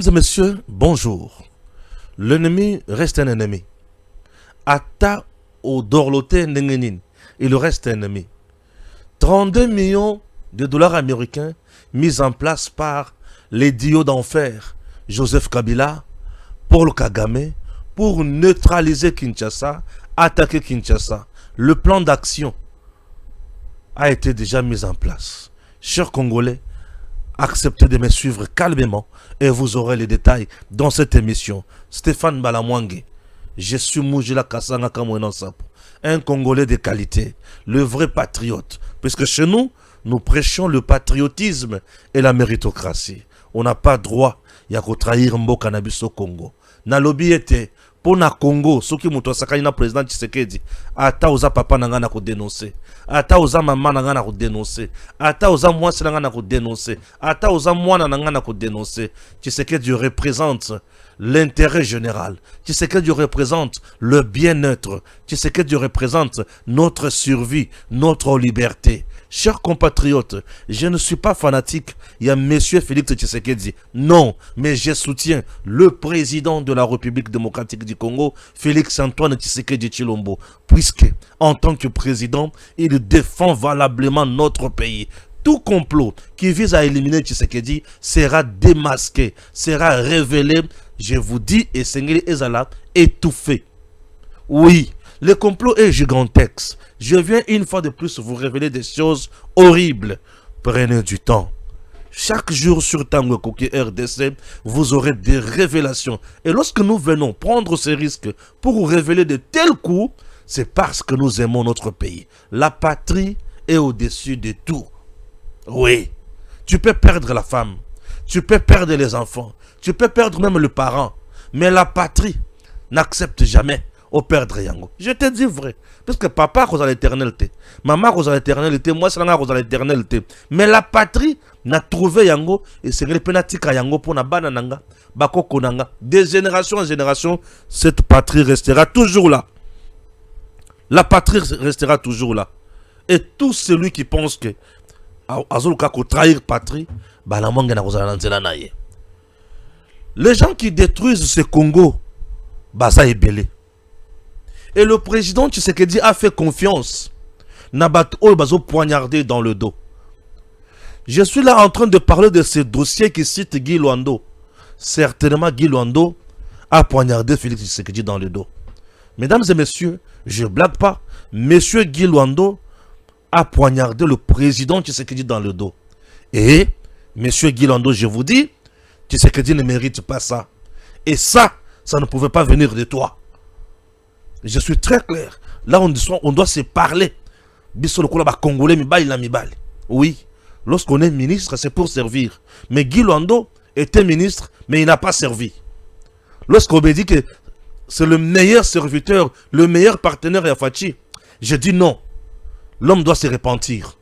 Mesdames et messieurs, bonjour. L'ennemi reste un ennemi. Ata au dorloté n'engenin, il reste un ennemi. 32 millions de dollars américains mis en place par les dios d'enfer Joseph Kabila, Paul Kagame, pour neutraliser Kinshasa, attaquer Kinshasa. Le plan d'action a été déjà mis en place. Chers Congolais, acceptez de me suivre calmement et vous aurez les détails dans cette émission. Stéphane Balamwangue, je suis Moujila Kassanga Kamouenan Sapo, un Congolais de qualité, le vrai patriote. Puisque chez nous, nous prêchons le patriotisme et la méritocratie. On n'a pas droit à trahir Mboka Nabiso Congo. Nalobi était pour na Congo, ceux qui m'ont sakani na président Tshisekedi, ata oza papa nanga na ko dénoncer, ata oza maman nanga na ko dénoncer, ata oza mwasi nanga na ko dénoncer, ata oza mwana nanga na ko dénoncer. Tshisekedi représente l'intérêt général. Tshisekedi représente le bien-être. Tshisekedi représente notre survie, notre liberté. Chers compatriotes, je ne suis pas fanatique. Il y a monsieur Félix Tshisekedi. Non, mais je soutiens le président de la République démocratique du Congo, Félix Antoine Tshisekedi Tshilombo, puisque en tant que président, il défend valablement notre pays. Tout complot qui vise à éliminer Tshisekedi sera démasqué, sera révélé, je vous dis, et Sengeli Ezala, étouffé. Oui, le complot est gigantesque. Je viens une fois de plus vous révéler des choses horribles. Prenez du temps. Chaque jour sur Tango Koki RDC, vous aurez des révélations. Et lorsque nous venons prendre ces risques pour vous révéler de tels coups, c'est parce que nous aimons notre pays. La patrie est au-dessus de tout. Oui, tu peux perdre la femme, tu peux perdre les enfants, tu peux perdre même le parent, mais la patrie n'accepte jamais au perdre yango. Je te dis vrai, parce que papa cause à l'éternalité, maman cause à l'éternalité, moi c'est la cause à l'éternalité, mais la patrie n'a trouvé yango et c'est le penatika yango pour na banananga, bakoko nanga, de génération en génération, cette patrie restera toujours là. La patrie restera toujours là. Et tout celui qui pense que trahir patrie, les gens qui détruisent ce Congo, ça est belé. Et le président Tshisekedi a fait confiance. Nabat Bazo poignardé dans le dos. Je suis là en train de parler de ce dossier qui cite Guy Luando. Certainement Guy Luando a poignardé Félix Tshisekedi dans le dos. Mesdames et messieurs, je ne blague pas. Monsieur Guy Luando a poignardé le président Tshisekedi dans le dos. Et, monsieur Guy Luando, je vous dis, Tshisekedi ne mérite pas ça. Et ça ne pouvait pas venir de toi. Je suis très clair. Là, on doit se parler. Oui, lorsqu'on est ministre, c'est pour servir. Mais Guy Luando était ministre, mais il n'a pas servi. Lorsqu'on me dit que c'est le meilleur serviteur, le meilleur partenaire à Fachi, je dis non. L'homme doit se repentir.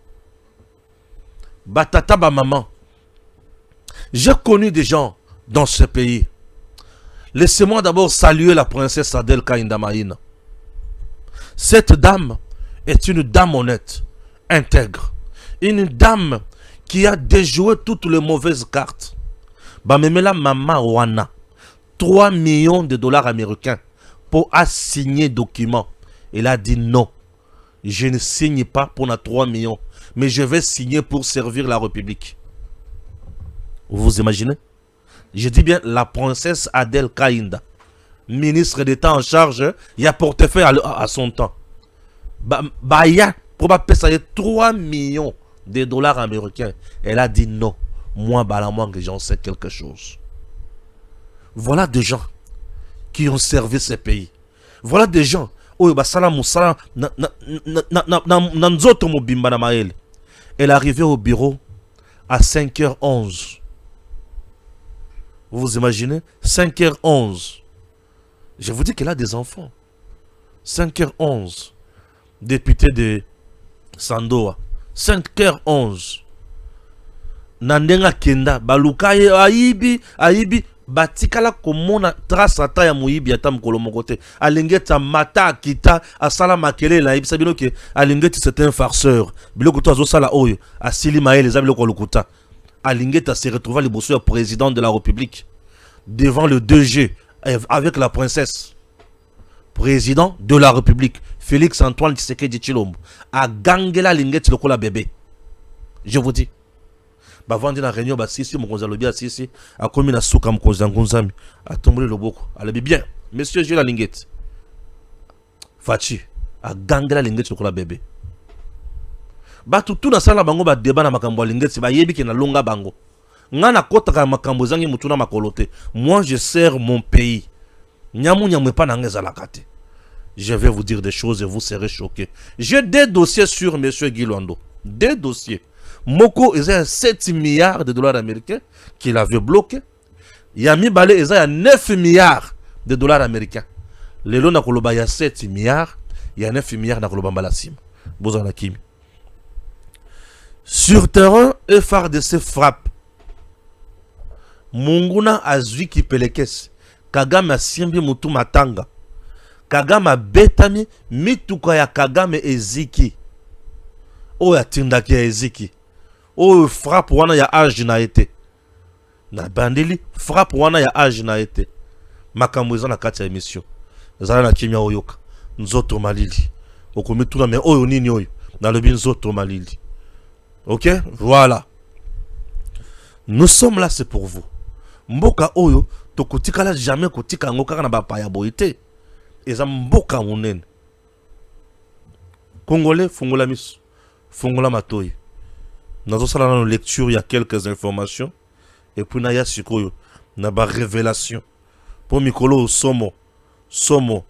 Batata ba maman. J'ai connu des gens dans ce pays. Laissez-moi d'abord saluer la princesse Adel Kaindamaïna. Cette dame est une dame honnête, intègre. Une dame qui a déjoué toutes les mauvaises cartes. Bamemela Mama Wana. 3 millions de dollars américains pour assigner document. Elle a dit non. Je ne signe pas pour 3 millions, mais je vais signer pour servir la République. Vous imaginez? Je dis bien la princesse Adel Kainda, ministre d'État en charge, il y a portefeuille à son temps. Il y a pour payer 3 millions de dollars américains. Elle a dit non. Moi, que j'en sais quelque chose. Voilà des gens qui ont servi ce pays. Voilà des gens. Elle est arrivée au bureau à 5h11. Vous vous imaginez? 5h11. Je vous dis qu'elle a des enfants. 5h11. Député de Sandoa. 5h11. Nandenga Kenda. Balukaye Aibi. Batikala komona trace ata ya muibi ata mkolo mokote alingeta mata kita asala makele la ibisa bino ke alingeti c'est un farceur biloko to azosala oyo asili maele za biloko lukuta alingeta se retrouver liboso ya président de la République devant le 2G avec la princesse. Président de la République, Félix Antoine Tshisekedi Tshilombo, a gangela lingeti lokola bébé. Je vous dis. Bah, vendre la réunion, bah, si, mon conseil, si, a commis la souka, mon conseil, Ngonzami, a tombé le boko. Elle est bien. Monsieur, j'ai la lingette. Fachi, a gangela lingeti lokola bébé. Bah, tout na sala bango, bah, débat na makambo lingeti, bah, yebi ki na longa bango. Ngana kota ka makambo zangi mutuna makolote. Moi, je sers mon pays. Nyamu nyamu pas nangeza la kate. Je vais vous dire des choses et vous serez choqués. J'ai des dossiers sur M. Guy Luando. Des dossiers. Moko, il y a 7 milliards de dollars américains qu'il avait bloqués. Yami Balé, il y a 9 milliards de dollars américains. Les lots il y a 7 milliards. Il y a 9 milliards dans le Balasim. Bozana Kimi. Sur terrain, FARDC frappe. Munguna azwi ki pelekes. Kagame asimbi mutu matanga. Kagame betami mituka ya Kagame eziki. O ya tindaki ya eziki. O frappe wana ya age na ete. Na bandeli frappe wana ya age na ete. Makambo eza na kati ya émission. Zala na kimia oyoka. Nzoto malili. Okomituna me oyo nini oyo. Na lobi nzoto malili. Ok? Voilà. Nous sommes là, c'est pour vous. Mboka oyo, to kotika la jamais kotika ngo kaka na bapa ya boite. Eza mboka monene. Congolais, fungola miso. Fungola matoi. Nazo sala na lecture, il y a quelques informations. Et puis na ya sikoyo. Na ba révélation. Pour Mikolo Somo. Somo.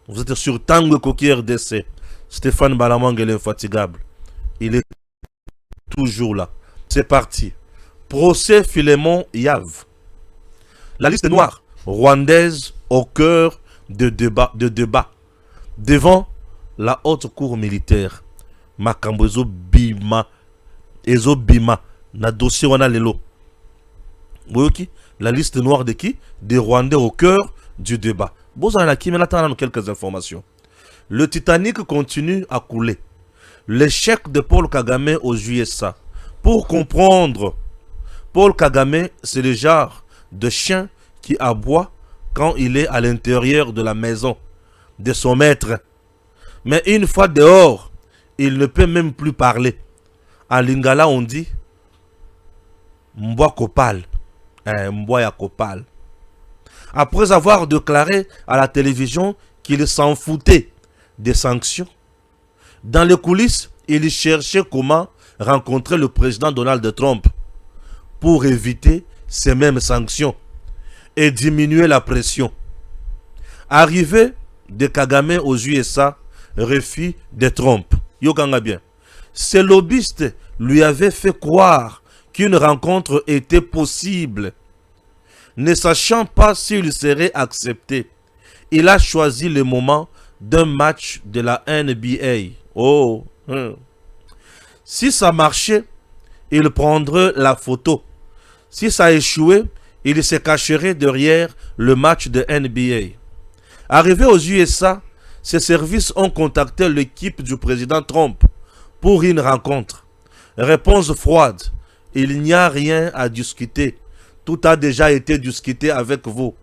Vous êtes sur Tango Koki RDC. Stéphane Balamang, il est infatigable. Il est toujours là. C'est parti. Procès Philémon Yav. La liste noire rwandaise au cœur de débat devant la haute cour militaire. Makambo Bima na dossier wana lelo. Boyoki, la liste noire de qui? Des Rwandais au cœur du débat. Bozana qui maintenant quelques informations. Le Titanic continue à couler. L'échec de Paul Kagame aux USA. Pour comprendre, Paul Kagame, c'est le genre de chien qui aboie quand il est à l'intérieur de la maison de son maître. Mais une fois dehors, il ne peut même plus parler. En lingala, on dit Mbwa Kopal. Mbwa ya Kopal. Après avoir déclaré à la télévision qu'il s'en foutait des sanctions, dans les coulisses, il cherchait comment rencontrer le président Donald Trump pour éviter ces mêmes sanctions et diminuer la pression. Arrivé de Kagame aux USA, refus de Trump. Yokanga bien. Ces lobbyistes lui avaient fait croire qu'une rencontre était possible. Ne sachant pas s'il serait accepté, il a choisi le moment d'un match de la NBA. Oh, si ça marchait, il prendrait la photo. Si ça échouait, il se cacherait derrière le match de NBA. Arrivé aux USA, ses services ont contacté l'équipe du président Trump pour une rencontre. Réponse froide. Il n'y a rien à discuter. Tout a déjà été discuté avec vous.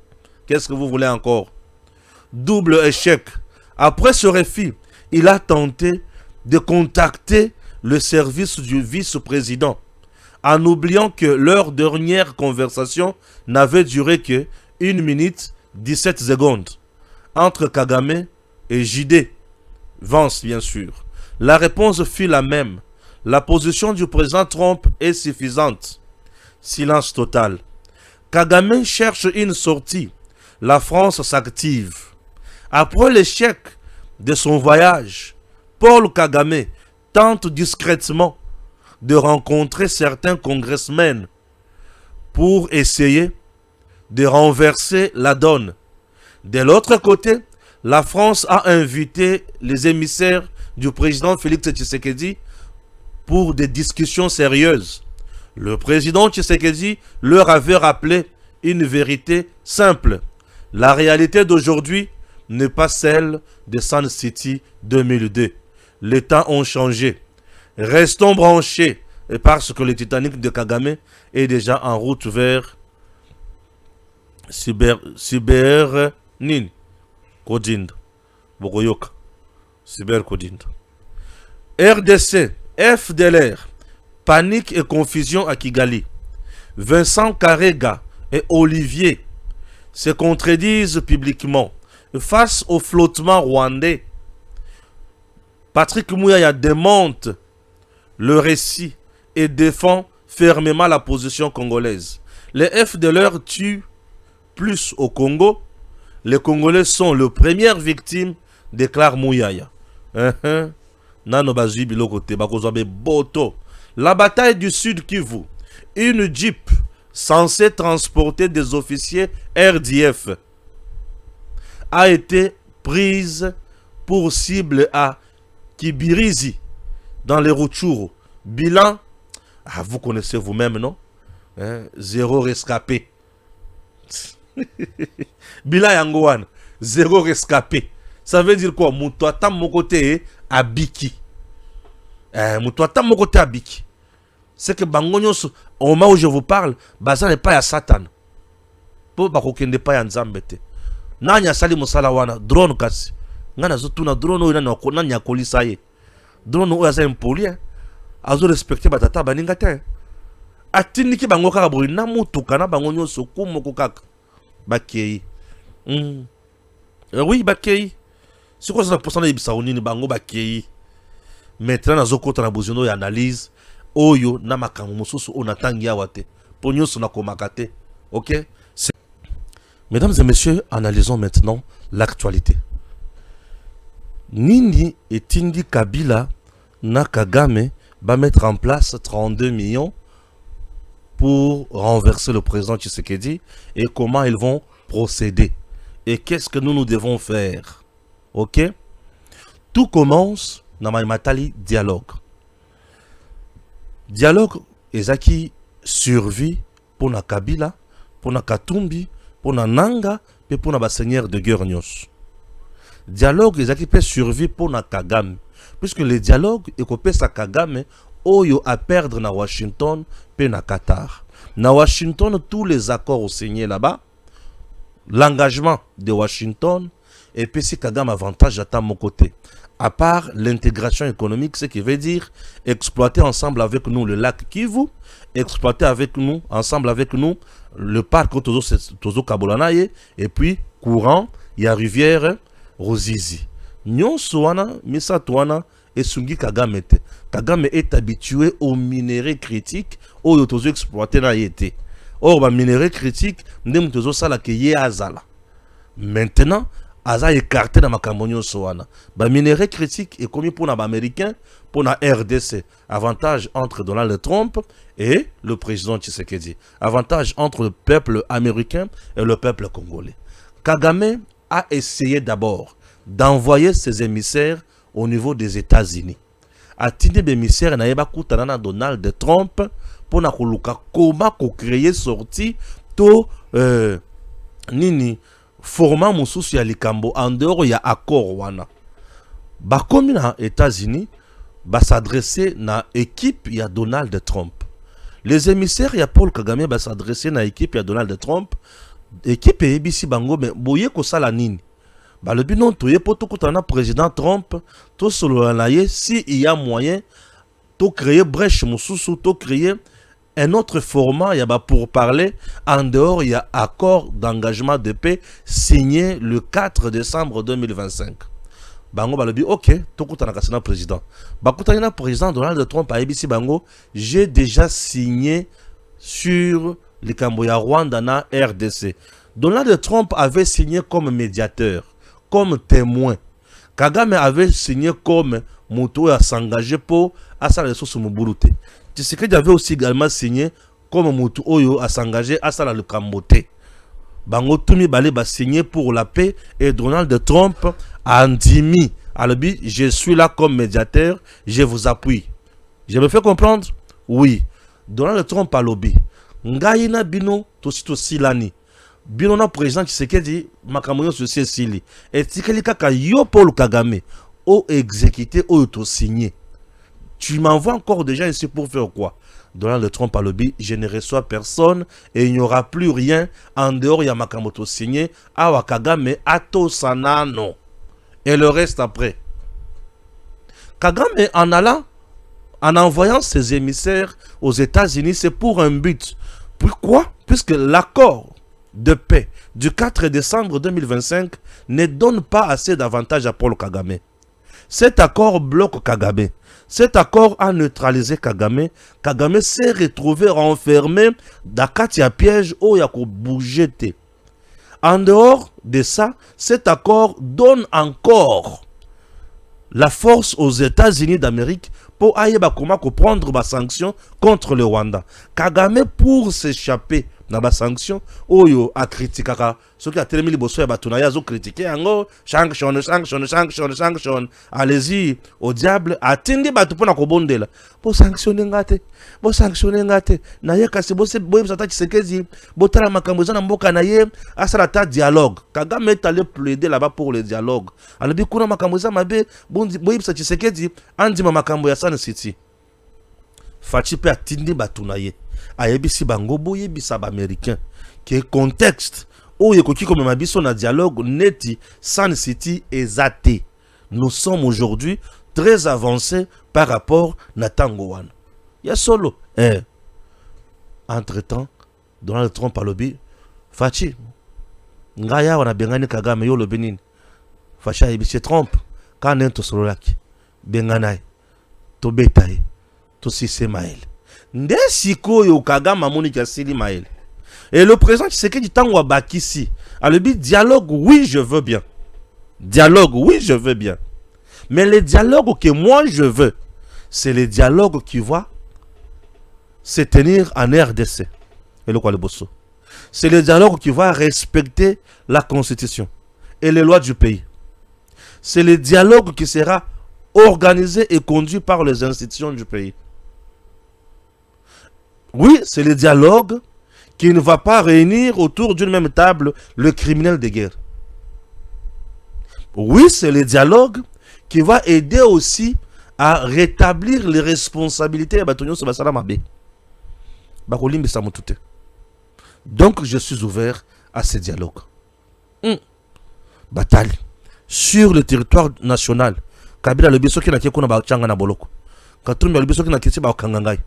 Qu'est-ce que vous voulez encore? Double échec. Après ce refus, il a tenté de contacter le service du vice-président, en oubliant que leur dernière conversation n'avait duré que 1 minute 17 secondes entre Kagame et JD Vance, bien sûr. La réponse fut la même. La position du président Trump est suffisante. Silence total. Kagame cherche une sortie. La France s'active. Après l'échec de son voyage, Paul Kagame tente discrètement de rencontrer certains congressmen pour essayer de renverser la donne. De l'autre côté, la France a invité les émissaires du président Félix Tshisekedi pour des discussions sérieuses. Le président Tshisekedi leur avait rappelé une vérité simple. La réalité d'aujourd'hui n'est pas celle de Sun City 2002. Les temps ont changé. Restons branchés, et parce que le Titanic de Kagame est déjà en route vers cyber nini kodinda bokoyoka cyber kodinda. RDC, FDLR, panique et confusion à Kigali. Vincent Karega et Olivier se contredisent publiquement face au flottement rwandais. Patrick Mouyaya démonte le récit et défend fermement la position congolaise. Les FDLR tuent plus au Congo. Les Congolais sont les premières victimes, déclare Mouyaya. La bataille du Sud Kivu. Une Jeep censée transporter des officiers RDF a été prise pour cible à Kibirizi, dans les Rutshuru. Bilan, vous connaissez vous-même, non? 0 rescapé. Bilan Yangouane, 0 rescapé. Ça veut dire quoi? Moutouata mon côté à Biki. Moutouata mon côté à Biki. C'est que Bangonyos, au moment où je vous parle, Bazan n'est pas à Satan. Pour Bakokende pas à Nzambete. Nanya sali musalawana, drone kasi. Ngana zotuna drone ou nanya kolisaye. Drone ou asa impoli. Azo respecter batata baningate. Atiniki bango karabori na mutuka na Bangonyos kumoko kaka. Bakei. Oui, Bakei. C'est quoi ça pour ça les bisaouni bango Bakei. Maintenant nazo kota na bozono ya analyse. Oyo na makambo mosusu onatangi awate. Ponyos na komakate. OK? Mesdames et messieurs, analysons maintenant l'actualité. Nini et Tindi Kabila na Kagame va mettre en place 32 millions pour renverser le président Tshisekedi et comment ils vont procéder. Et qu'est-ce que nous devons faire? OK? Tout commence dans Matali dialogue. Dialogue ezaki survie pour na Kabila, pour na Katumbi, pour na Nanga et pour na seigneur de guerre nyos. Dialogue ezaki peut survie pour na Kagame, puisque le dialogue est sa Kagame oyo à perdre na Washington et na Qatar. Na Washington tous les accords signés là-bas, l'engagement de Washington et puis si Kagame avantage à mon côté. À part l'intégration économique, ce qui veut dire exploiter ensemble avec nous le lac Kivu, exploiter avec nous, ensemble avec nous, le parc Tozo Kabolanaye, et puis courant, il y a rivière Rosizi. Nyonso wana, Misato wana, et Sungi Kagame te. Kagame est habitué aux minéraux critiques, au Tozo exploiter na yete. Or, ba minéraux critiques, ndem Tozo sala ke ye azala. Maintenant, Aza écarté dans ma cambonio soana. Ba minéraux critique est commis pour les Américains, pour la RDC. Avantage entre Donald Trump et le président Tshisekedi. Avantage entre le peuple américain et le peuple congolais. Kagame a essayé d'abord d'envoyer ses émissaires au niveau des États-Unis. A tine d'émissaires na yeba kutanana Donald Trump pour na koluka comment créer sorti to nini format mususu ya likambo en dehors ya accord wana. Bakomi na États-Unis ba s'adresser na équipe ya Donald Trump. Les émissaires ya Paul Kagame ba s'adresser na équipe ya Donald Trump. Équipe ABC bango mais boye ko sala nini. Ba le binon toye poto kutana président Trump to solo na ye si il y a moyen to créer brèche mususu to créer un autre format, il y a pour parler, en dehors, il y a accord d'engagement de paix signé le 4 décembre 2025. Bango ba le dit, ok, tokutana kasina président. Bakutana président Donald Trump à ABC Bango, j'ai déjà signé sur les Camboya Rwanda na RDC. Donald Trump avait signé comme médiateur, comme témoin. Kagame avait signé comme moto à s'engager pour à sa ressource Muburute. Tshisekedi avait aussi également signé comme Moutou Oyo à s'engager à Sala le Kambote. Bango Tumi Balé a signé pour la paix et Donald Trump a dit Albi, je suis là comme médiateur, je vous appuie. Je me fais comprendre? Oui. Donald Trump a lobby. Ngaïna Bino, Tosito Silani. Bino na président Tshisekedi, Makamoyo Sosie Sili. Et Tikeli Kaka Yo Paul Kagame, o exécuté, o to signé. Tu m'envoies encore des gens ici pour faire quoi? Donald Trump a lobby, je ne reçois personne et il n'y aura plus rien en dehors de Makamoto signé à Wakagame, Ato Sanano. Et le reste après. Kagame en allant, en envoyant ses émissaires aux États-Unis, c'est pour un but. Pourquoi? Puisque l'accord de paix du 4 décembre 2025 ne donne pas assez d'avantages à Paul Kagame. Cet accord bloque Kagame. Cet accord a neutralisé Kagame. Kagame s'est retrouvé renfermé dans un piège où il y a bouger. En dehors de ça, cet accord donne encore la force aux États-Unis d'Amérique pour prendre des sanctions contre le Rwanda. Kagame, pour s'échapper dans les sanctions, Oyo a critiqué ce qui a tellement liboso ya batunaya zo critiqué ango sanction. Allez-y au diable atindi batu pona ko bondela. Bo sanctionner ngate. Na ye kasi bo se boye sata Tshisekedi, bo tala makambo za na mboka na ye asala ta dialogue. Kagame est allé plaider là-bas pour le dialogue. Alobi kuna makambo za mabe boye sata Tshisekedi andima makambo ya Sun City. Fachi pe atindi batu na ye. Ayebisi bango boye bisa ba américain qui est contexte où yekoki comme mabiso na dialogue neti Sun City ezate. Nous sommes aujourd'hui très avancés par rapport na tango wana. Ya solo entre-temps Donald Trump a lobby Fachi ngaya wana bengani Kagame yo lobi nini Fachi ayebisi Trump kana to sololaki benganai to betaye to sise mael nde sikoyo Kagame amoni kasili mael. Et le président Tshisekedi tango bakisi a le dit dialogue, oui je veux bien. Dialogue, oui je veux bien. Mais le dialogue que moi je veux, c'est le dialogue qui va se tenir en RDC. Et le quoi le bosso. C'est le dialogue qui va respecter la constitution et les lois du pays. C'est le dialogue qui sera organisé et conduit par les institutions du pays. Oui, c'est le dialogue qui ne va pas réunir autour d'une même table le criminel de guerre. Oui, c'est le dialogue qui va aider aussi à rétablir les responsabilités. Donc, je suis ouvert à ce dialogue. Bataille sur le territoire national. Kabila le biso ki na kekuna ba changa na boloko. Katumbi le biso ki na kiti ba kangangai.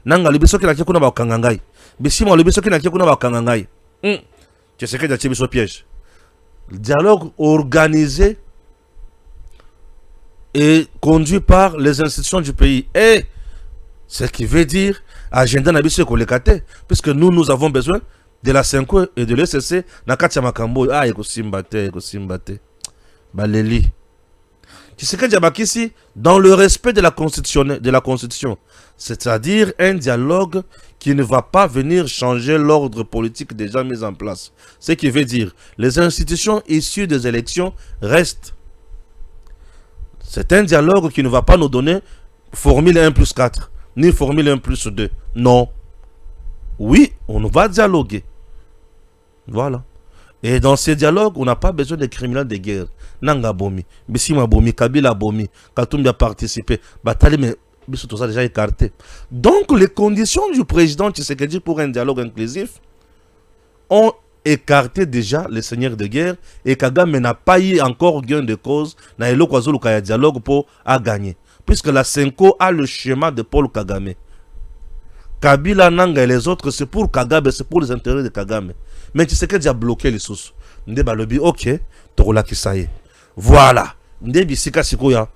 Nanga le biso ki na kekuna ba kangangai. Bissima le biso ki na kekuna ba kangangai. Tu sais que tu as biso piège. Le dialogue organisé et conduit par les institutions du pays. Et ce qui veut dire agenda na biso kolekate, puisque nous avons besoin de la 5 et de l'ECC na kati ya makambo. Ekosimbate. Baleli. Tu sais que Diabakisi, dans le respect de la Constitution, c'est-à-dire un dialogue qui ne va pas venir changer l'ordre politique déjà mis en place. Ce qui veut dire, les institutions issues des élections restent. C'est un dialogue qui ne va pas nous donner formule 1+4, ni formule 1+2. Non. Oui, on va dialoguer. Voilà. Et dans ces dialogues, on n'a pas besoin de criminels de guerre. Nanga bomi, Bissima bomi, Kabila bomi, Katumbi a participé. Batali, mais Bissou tout ça déjà écarté. Donc, les conditions du président Tshisekedi pour un dialogue inclusif ont écarté déjà les seigneurs de guerre et Kagame n'a pas eu encore gain de cause dans le dialogue pour gagner. Puisque la Senko a le schéma de Paul Kagame. Kabila, Nanga et les autres, c'est pour Kagame, c'est pour les intérêts de Kagame. Mais Tshisekedi a bloqué les sources. Ndeba lobi, ok, Torola Kisaye. Voilà. Ndebi Sika Sikoya,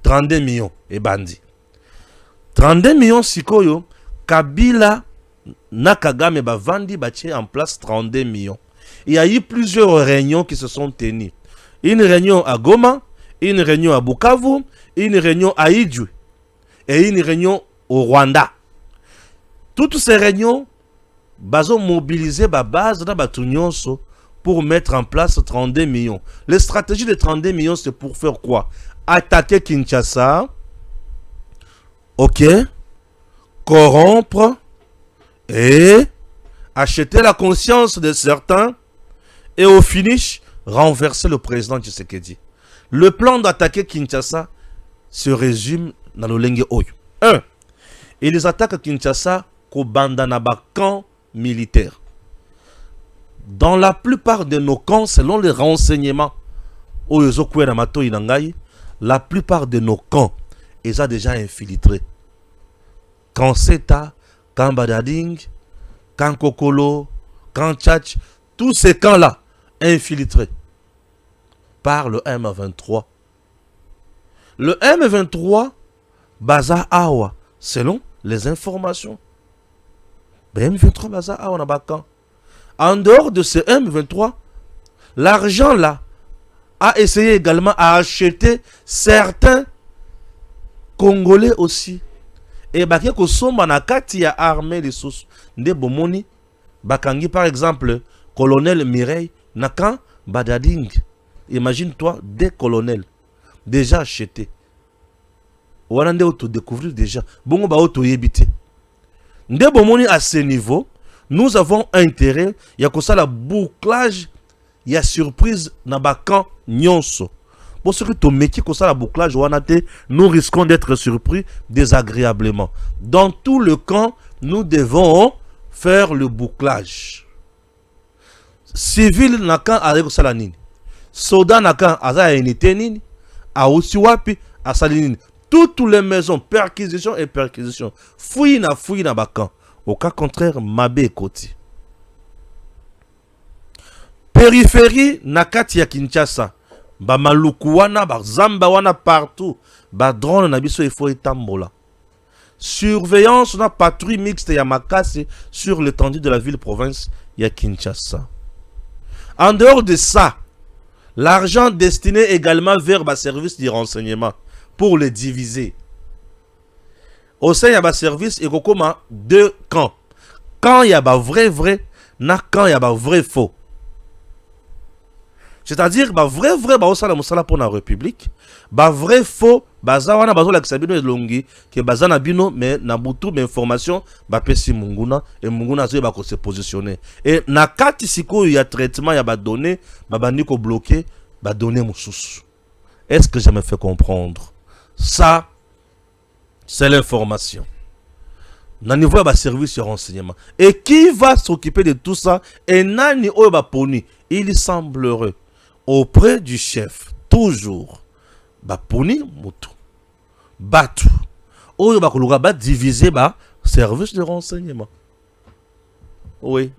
32 millions et bandi. 32 millions Sikoyo, Kabila, na Kagame ba vandi bâti en place 32 millions. Il y a eu plusieurs réunions qui se sont tenues. Une réunion à Goma, une réunion à Bukavu, une réunion à Idjou et une réunion au Rwanda. Toutes ces réunions, bazo mobiliser ba base na batunyonso pour mettre en place 32 millions. Les stratégies de 32 millions, c'est pour faire quoi? Attaquer Kinshasa, ok, corrompre et acheter la conscience de certains et au finish, renverser le président Tshisekedi. Le plan d'attaquer Kinshasa se résume dans le Lenge Oyo. 1. Et les attaques à Kinshasa, kobanda na ba camp militaire. Dans la plupart de nos camps, selon les renseignements, la plupart de nos camps, ils ont déjà infiltré. Camp Seta, Camp Badading, Camp Kokolo, Camp Tchatch, tous ces camps-là, infiltrés par le M23. Le M23, Baza Awa, selon les informations. Le M23, Baza Awa, na camp. En dehors de ce M23, l'argent là a essayé également à acheter certains Congolais aussi. Et bah que somba na kati ya armée les sous nde bomoni bakangi par exemple colonel Mireille Nakan Badading. Imagine-toi des colonels déjà achetés. Wana nde auto découvrir déjà. Bongo ba auto yebite. Nde bomoni à ce niveau, nous avons intérêt ya kosala bouclage ya surprise na bakan nyonso. Pour ce que ton métier kosala bouclage wanate, nous risquons d'être surpris désagréablement. Dans tout le camp, nous devons faire le bouclage. Civil na kan a kosala nini? Soldat na kan aza unité nini? A aussi wapi asali nini? Toutes les maisons, perquisition et perquisition. Fouille na bakan. Au cas contraire, Mabé Koti. Périphérie nakati ya Kinshasa. Ba maluku wana, ba zamba wana partout. Ba drone na biso il faut etambola. Surveillance na patrouille mixte ya makasi sur l'étendue de la ville-province ya Kinshasa. En dehors de ça, l'argent destiné également vers ba service de renseignement pour les diviser. Au sein, il y a un service et comment deux camps. Quand il y a un vrai, na quand il y a un vrai faux. C'est-à-dire, vrai, au sein de pour la République, vrai faux, bazawana bazo la kisabino elongi, que bazana bino, mais na butu, mais information, pesi munguna, et munguna zo bako se positionner. Et na kati siko il y a traitement, il y a données, bandi ko bloqué, données moussous. Est-ce que je me fais comprendre? Ça, c'est l'information. Dans le niveau de service de renseignement. Et qui va s'occuper de tout ça? Et nani oba poni. Il semblerait auprès du chef, toujours, poni mutu, batu. Oba koluga ba diviser ba service de renseignement. Oui.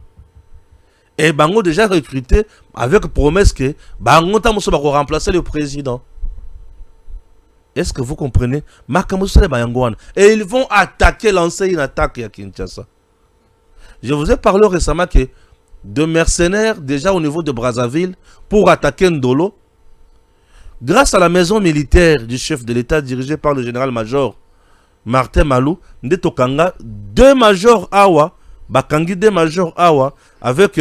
Et bango déjà recruté avec promesse que bango ta muso ba ko remplacer le président. Est-ce que vous comprenez? Et ils vont attaquer, lancer une attaque à Kinshasa. Je vous ai parlé récemment que de mercenaires déjà au niveau de Brazzaville pour attaquer Ndolo. Grâce à la maison militaire du chef de l'État dirigée par le général-major Martin Malou, Ndetokanga, deux majors Awa, Bakangi deux majors Awa, avec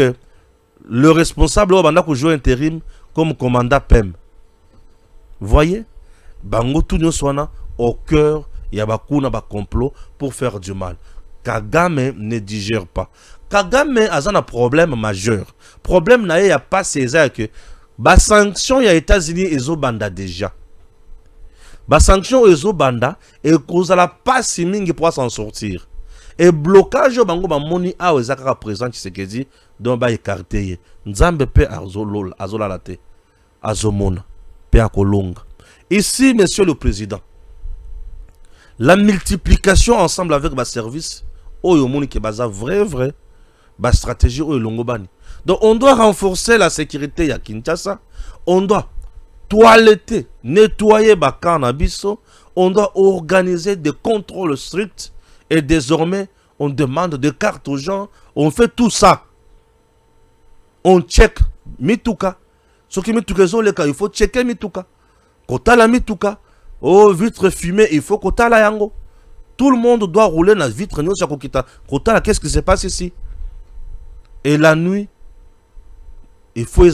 le responsable Obanda joué intérim comme commandant PEM. Vous voyez? Bango tout nyoswana au cœur yabakuna ba complot pour faire du mal. Kagame ne digère pas. Kagame a un problème majeur. Problème na ya pas César que ba sanction ya États-Unis ezo banda déjà. Ba sanction ezo banda et cause la pas si mingi pour s'en sortir. Et blocage bango ba moni a ezaka présent Tshisekedi donc ba écarter. Nzambe pe azolol azolalate. Azomona pe akolonga. Ici, monsieur le président, la multiplication ensemble avec ma service, vrai, ma stratégie, donc on doit renforcer la sécurité à Kinshasa, on doit toiletter, nettoyer Bakanabiso, on doit organiser des contrôles stricts et désormais on demande des cartes aux gens, on fait tout ça. On check Mituka. Ce qui Mituka, il faut checker Mituka. Kota la mituka, oh vitre fumée, il faut kota la yango. Tout le monde doit rouler dans la vitre. Kota la, qu'est-ce qui se passe ici? Et la nuit, il faut il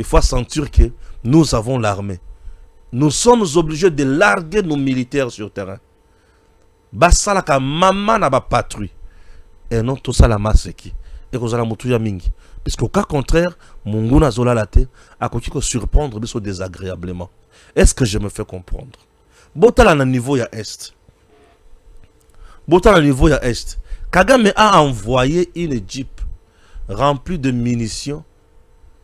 faut sentir que nous avons l'armée. Nous sommes obligés de larguer nos militaires sur le terrain. Basalaka maman na ba patrouille. Et non tout ça la masse qui. Et qu'on a la moutuya mingi. Parce qu'au cas contraire, Munguna Zola Late a continué de surprendre désagréablement. Est-ce que je me fais comprendre? Botala na niveau ya Est. Botan au niveau ya Est. Kagame a envoyé une jeep remplie de munitions.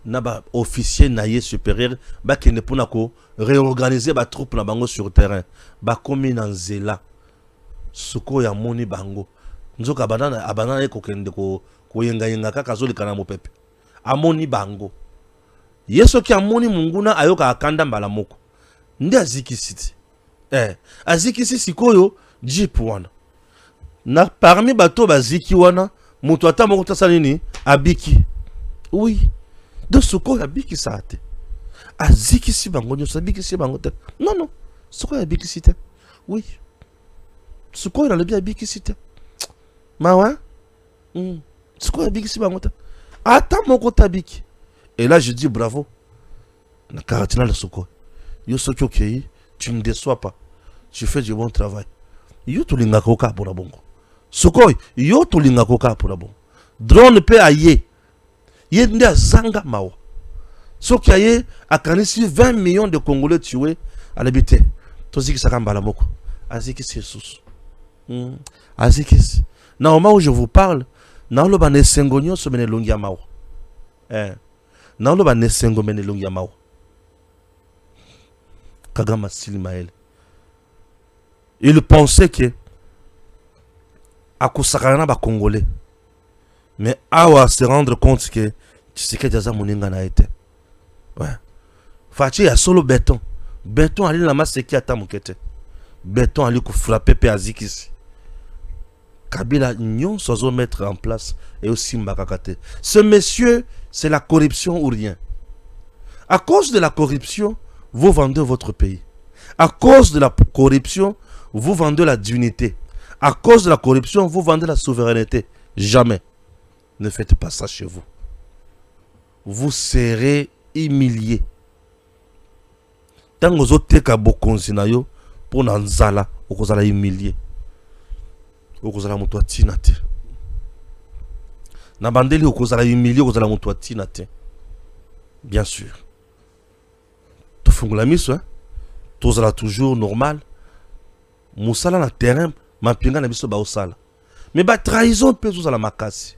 Naba officier naïe supérieur ba qui ne pour réorganiser ba troupe na bango sur terrain ba komi na nzela suko ya moni bango nzoka abana eko kende ko yenga yenga kaka zoli kana mopepe amoni bango yeso ki amoni munguna ayoka akanda mbala moko ndi azikisiti azikisi sikoyo jeep wana na parmi bato baziki wana mutu ata moko tasa nini abiki oui de soko ya biki sate aziki si bango nyo sabiki si bango te non soko ya biki site oui soko ya lebi ya biki site mawa soko ya biki si bango te ata moko tabiki et là je dis bravo na karatina le soko yo soki okei tu ne déçois pas tu fais du bon travail yo tolinga koka pour la bongo soko yo tolinga koka pour la bongo drone pe aye Yende Zanga Mawa. Soki aye akanisi 20 millions de Congolais tués à l'habité. Toziki Sakamba la moko. Aziki Jesus. Aziki. Na au moment où je vous parle, na lo ba nesengonyo so mene longia mawa. Na lo ba nesengo mene longia mawa. Kagama Silimael. Il pensait que akusakana ba Congolais. Mais awa se rendre compte que Tshisekedi Jaza Moninga na été. Ouais. Fachi ya solo béton. Béton ali na maseki ata mukete. Béton ali ko frapper pe azikisi. Kabila nyon sozo mettre en place et aussi mbakakate. Ce monsieur, c'est la corruption ou rien. À cause de la corruption, vous vendez votre pays. À cause de la corruption, vous vendez la dignité. À cause de la corruption, vous vendez la souveraineté. Jamais. Ne faites pas ça chez vous. Vous serez humilié. Tant que vous avez bokonzi na yo pour nanzala, vous allez humilier. Vous allez mutwa tinate. Na bandeli vous allez humilier, vous allez mutwa tinate. Bien sûr. Tu fungula miso, hein? Tout allez toujours normal. Musala na terrain, ma pinga na biso ba osala. Mais ba trahison peut tout la makasi.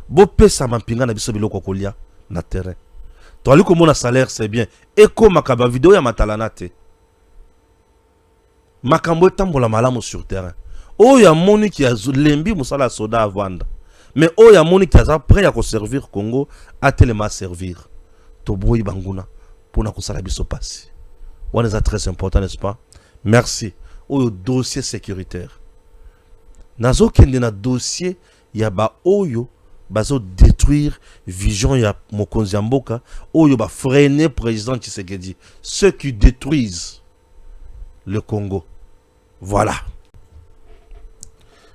Bopé sa mampinga na biso biloko kolia na terrain. To ali komona salaire c'est bien. Eko makaba vidéo ya matalana te. Makambo tambola malamu sur terrain. O ya moni ki azulembi musala soda avanda. Mais o ya moni ki aza prêt à ko servir Congo a tellement servir. To boyi banguna pona ko sala biso passi. One est très important n'est-ce pas? Merci. O dossier sécuritaire. Nazo kende na dossier ya ba oyo bazo détruire vision ya Mokonzi Mboka oyo ba freiner président Tshisekedi, ceux qui détruisent le Congo. Voilà.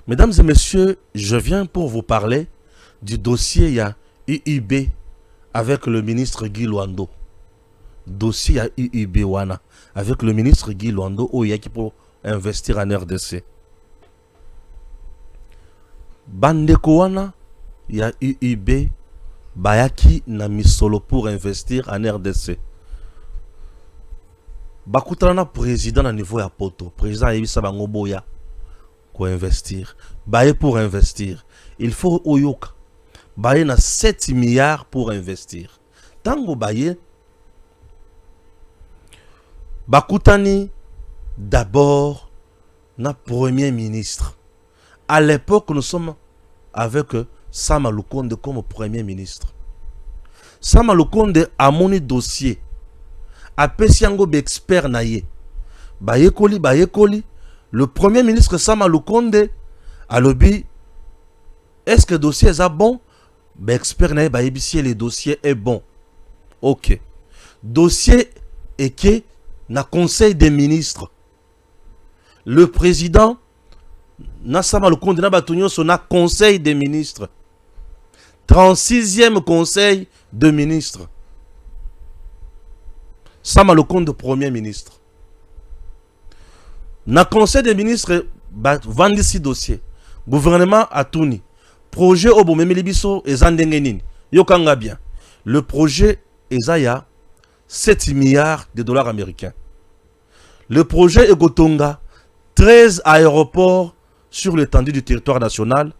Mesdames et messieurs, je viens pour vous parler du dossier ya UIB avec le ministre Guy Luando. Dossier ya UIB wana avec le ministre Guy Luando oyo qui pour investir en RDC. Bandeko wana ya UIB bayaki na misolo pour investir en RDC. Bakutana na président na niveau ya poto. Président yebisa bango boya ko investir. Baye pour investir. Il faut oyoka. Baye na 7 milliards pour investir. Tango baye bakutani d'abord na premier ministre. À l'époque, nous sommes avec Sama Lukonde comme premier ministre. Sama Lukonde a mon dossier. A Pesiango expert naye. Bayekoli. Le premier ministre Sama Lukonde a lobby. Est-ce que le dossier est bon? Expert naye bayebisi le dossier est bon. Ok. Dossier est que na conseil des ministres. Le président Nasama Lukonde na batunyo sona conseil des ministres. 36e conseil de ministres. Sama Lukonde premier ministre. Na conseil des ministres vendisi dossier. Gouvernement atuni. Projet obomemeli biso ezandengenini. Yokanga bien. Le projet ezaya 7 milliards de dollars américains. Le projet Egotonga 13 aéroports sur l'étendue du territoire national,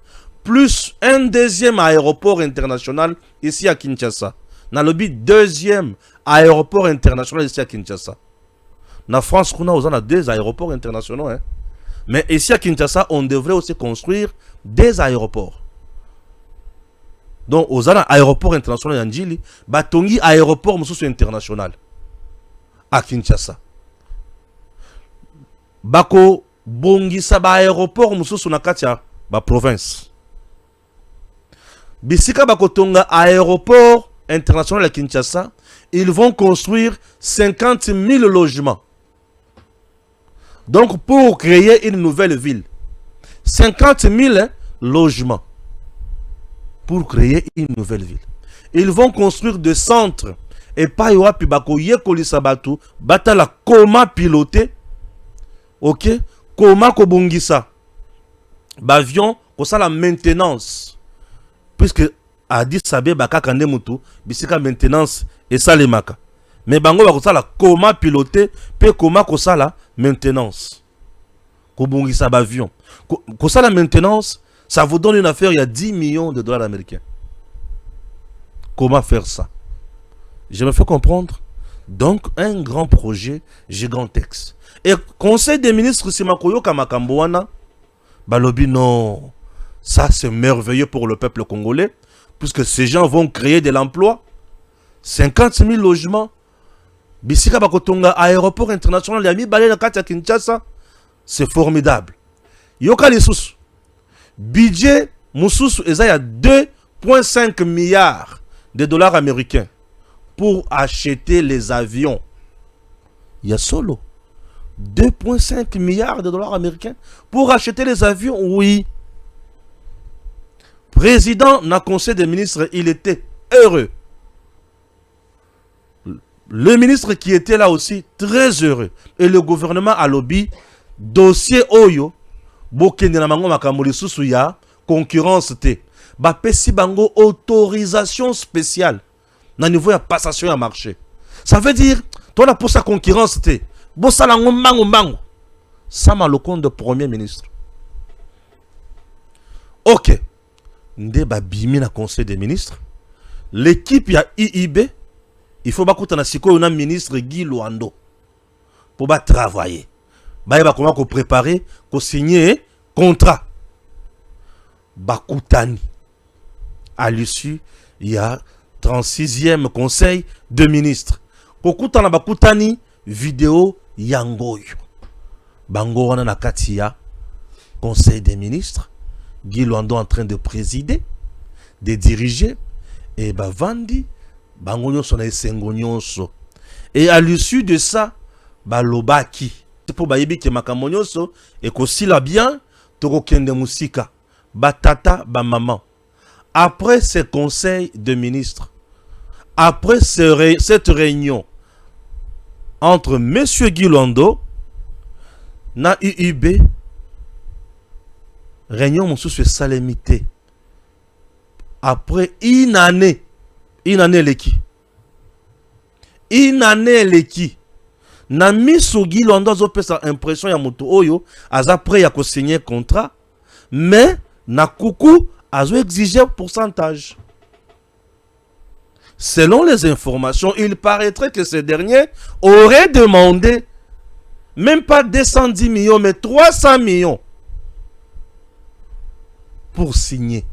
plus un deuxième aéroport international ici à Kinshasa. Dans le but, deuxième aéroport international ici à Kinshasa. En France, on a 2 aéroports internationaux. Hein. Mais ici à Kinshasa, on devrait aussi construire des aéroports. Donc, aux aéroports internationaux Yandjili, Batongi aéroport international à Kinshasa. Bako bongisa ba aéroport mususu na katia ba province. Bisika bako tonga aéroport international à Kinshasa, ils vont construire 50 000 logements. Donc pour créer une nouvelle ville, 50 000 logements pour créer une nouvelle ville. Ils vont construire des centres et pas yoapi bako yekoli sabatu batala koma piloté. OK, koma kobongisa bavion ko la maintenance puisque Addis Abeba kakande mutu bisika maintenance et ça les maka mais bango ba ko la koma piloté pe koma ko la maintenance kobongisa bavion ko la maintenance ça vous donne une affaire il y a 10 millions de dollars américains. Comment faire ça? Je me fais comprendre. Donc un grand projet gigantesque. Et conseil des ministres Simakoyo Kamakamboana, balobi non, ça c'est merveilleux pour le peuple congolais, puisque ces gens vont créer de l'emploi, 50 000 logements, Bisika Bakotonga, aéroport international, Yami Balé Katia Kinshasa, c'est formidable. Yoka Lissous, budget Moussous, il y a 2,5 milliards de dollars américains pour acheter les avions. Il y a solo 2,5 milliards de dollars américains pour acheter les avions, oui. Président n'a conseil des ministres, il était heureux. Le ministre qui était là aussi, très heureux. Et le gouvernement a lobby, dossier Oyo, Bokende na mango makamuli susu ya, concurrence te. Ba pesi bango autorisation spéciale. Na niveau ya passation à marché. Ça veut dire, toi la pour sa concurrence te. Bosalango mango mango. Ça m'a le compte de premier ministre. Ok. Nde ba bimi na conseil des ministres. L'équipe ya IIB, il faut bakuta na siko na ministre Guy Luando. Pour ba travailler. Ba ba comment ko préparer, ko signer contrat. Bakutani. À l'issue, il y a 36e conseil de ministres. Kokuta na bakutani vidéo yangoyo. Bango wana na katia conseil des ministres. Guy Luando en train de présider, de diriger et bavandi bango nyonso na esengo nyonso. Et à l'issue de ça, balobaki. C'est pour bayebi ke makambo nyonso et kosila bien toko kende musika. Batata ba maman. Après ces conseils de ministres, après cette réunion entre M. Guy Luando, na UIB, réunion monsieur salamité. Après une année leki. Une année leki. Na miso Guy Luando zo pesa impression ya moto oyo, aza prêt ya ko signer contrat, mais na kuku azo exiger pourcentage. Selon les informations, il paraîtrait que ce dernier aurait demandé même pas 210 millions, mais 300 millions pour signer.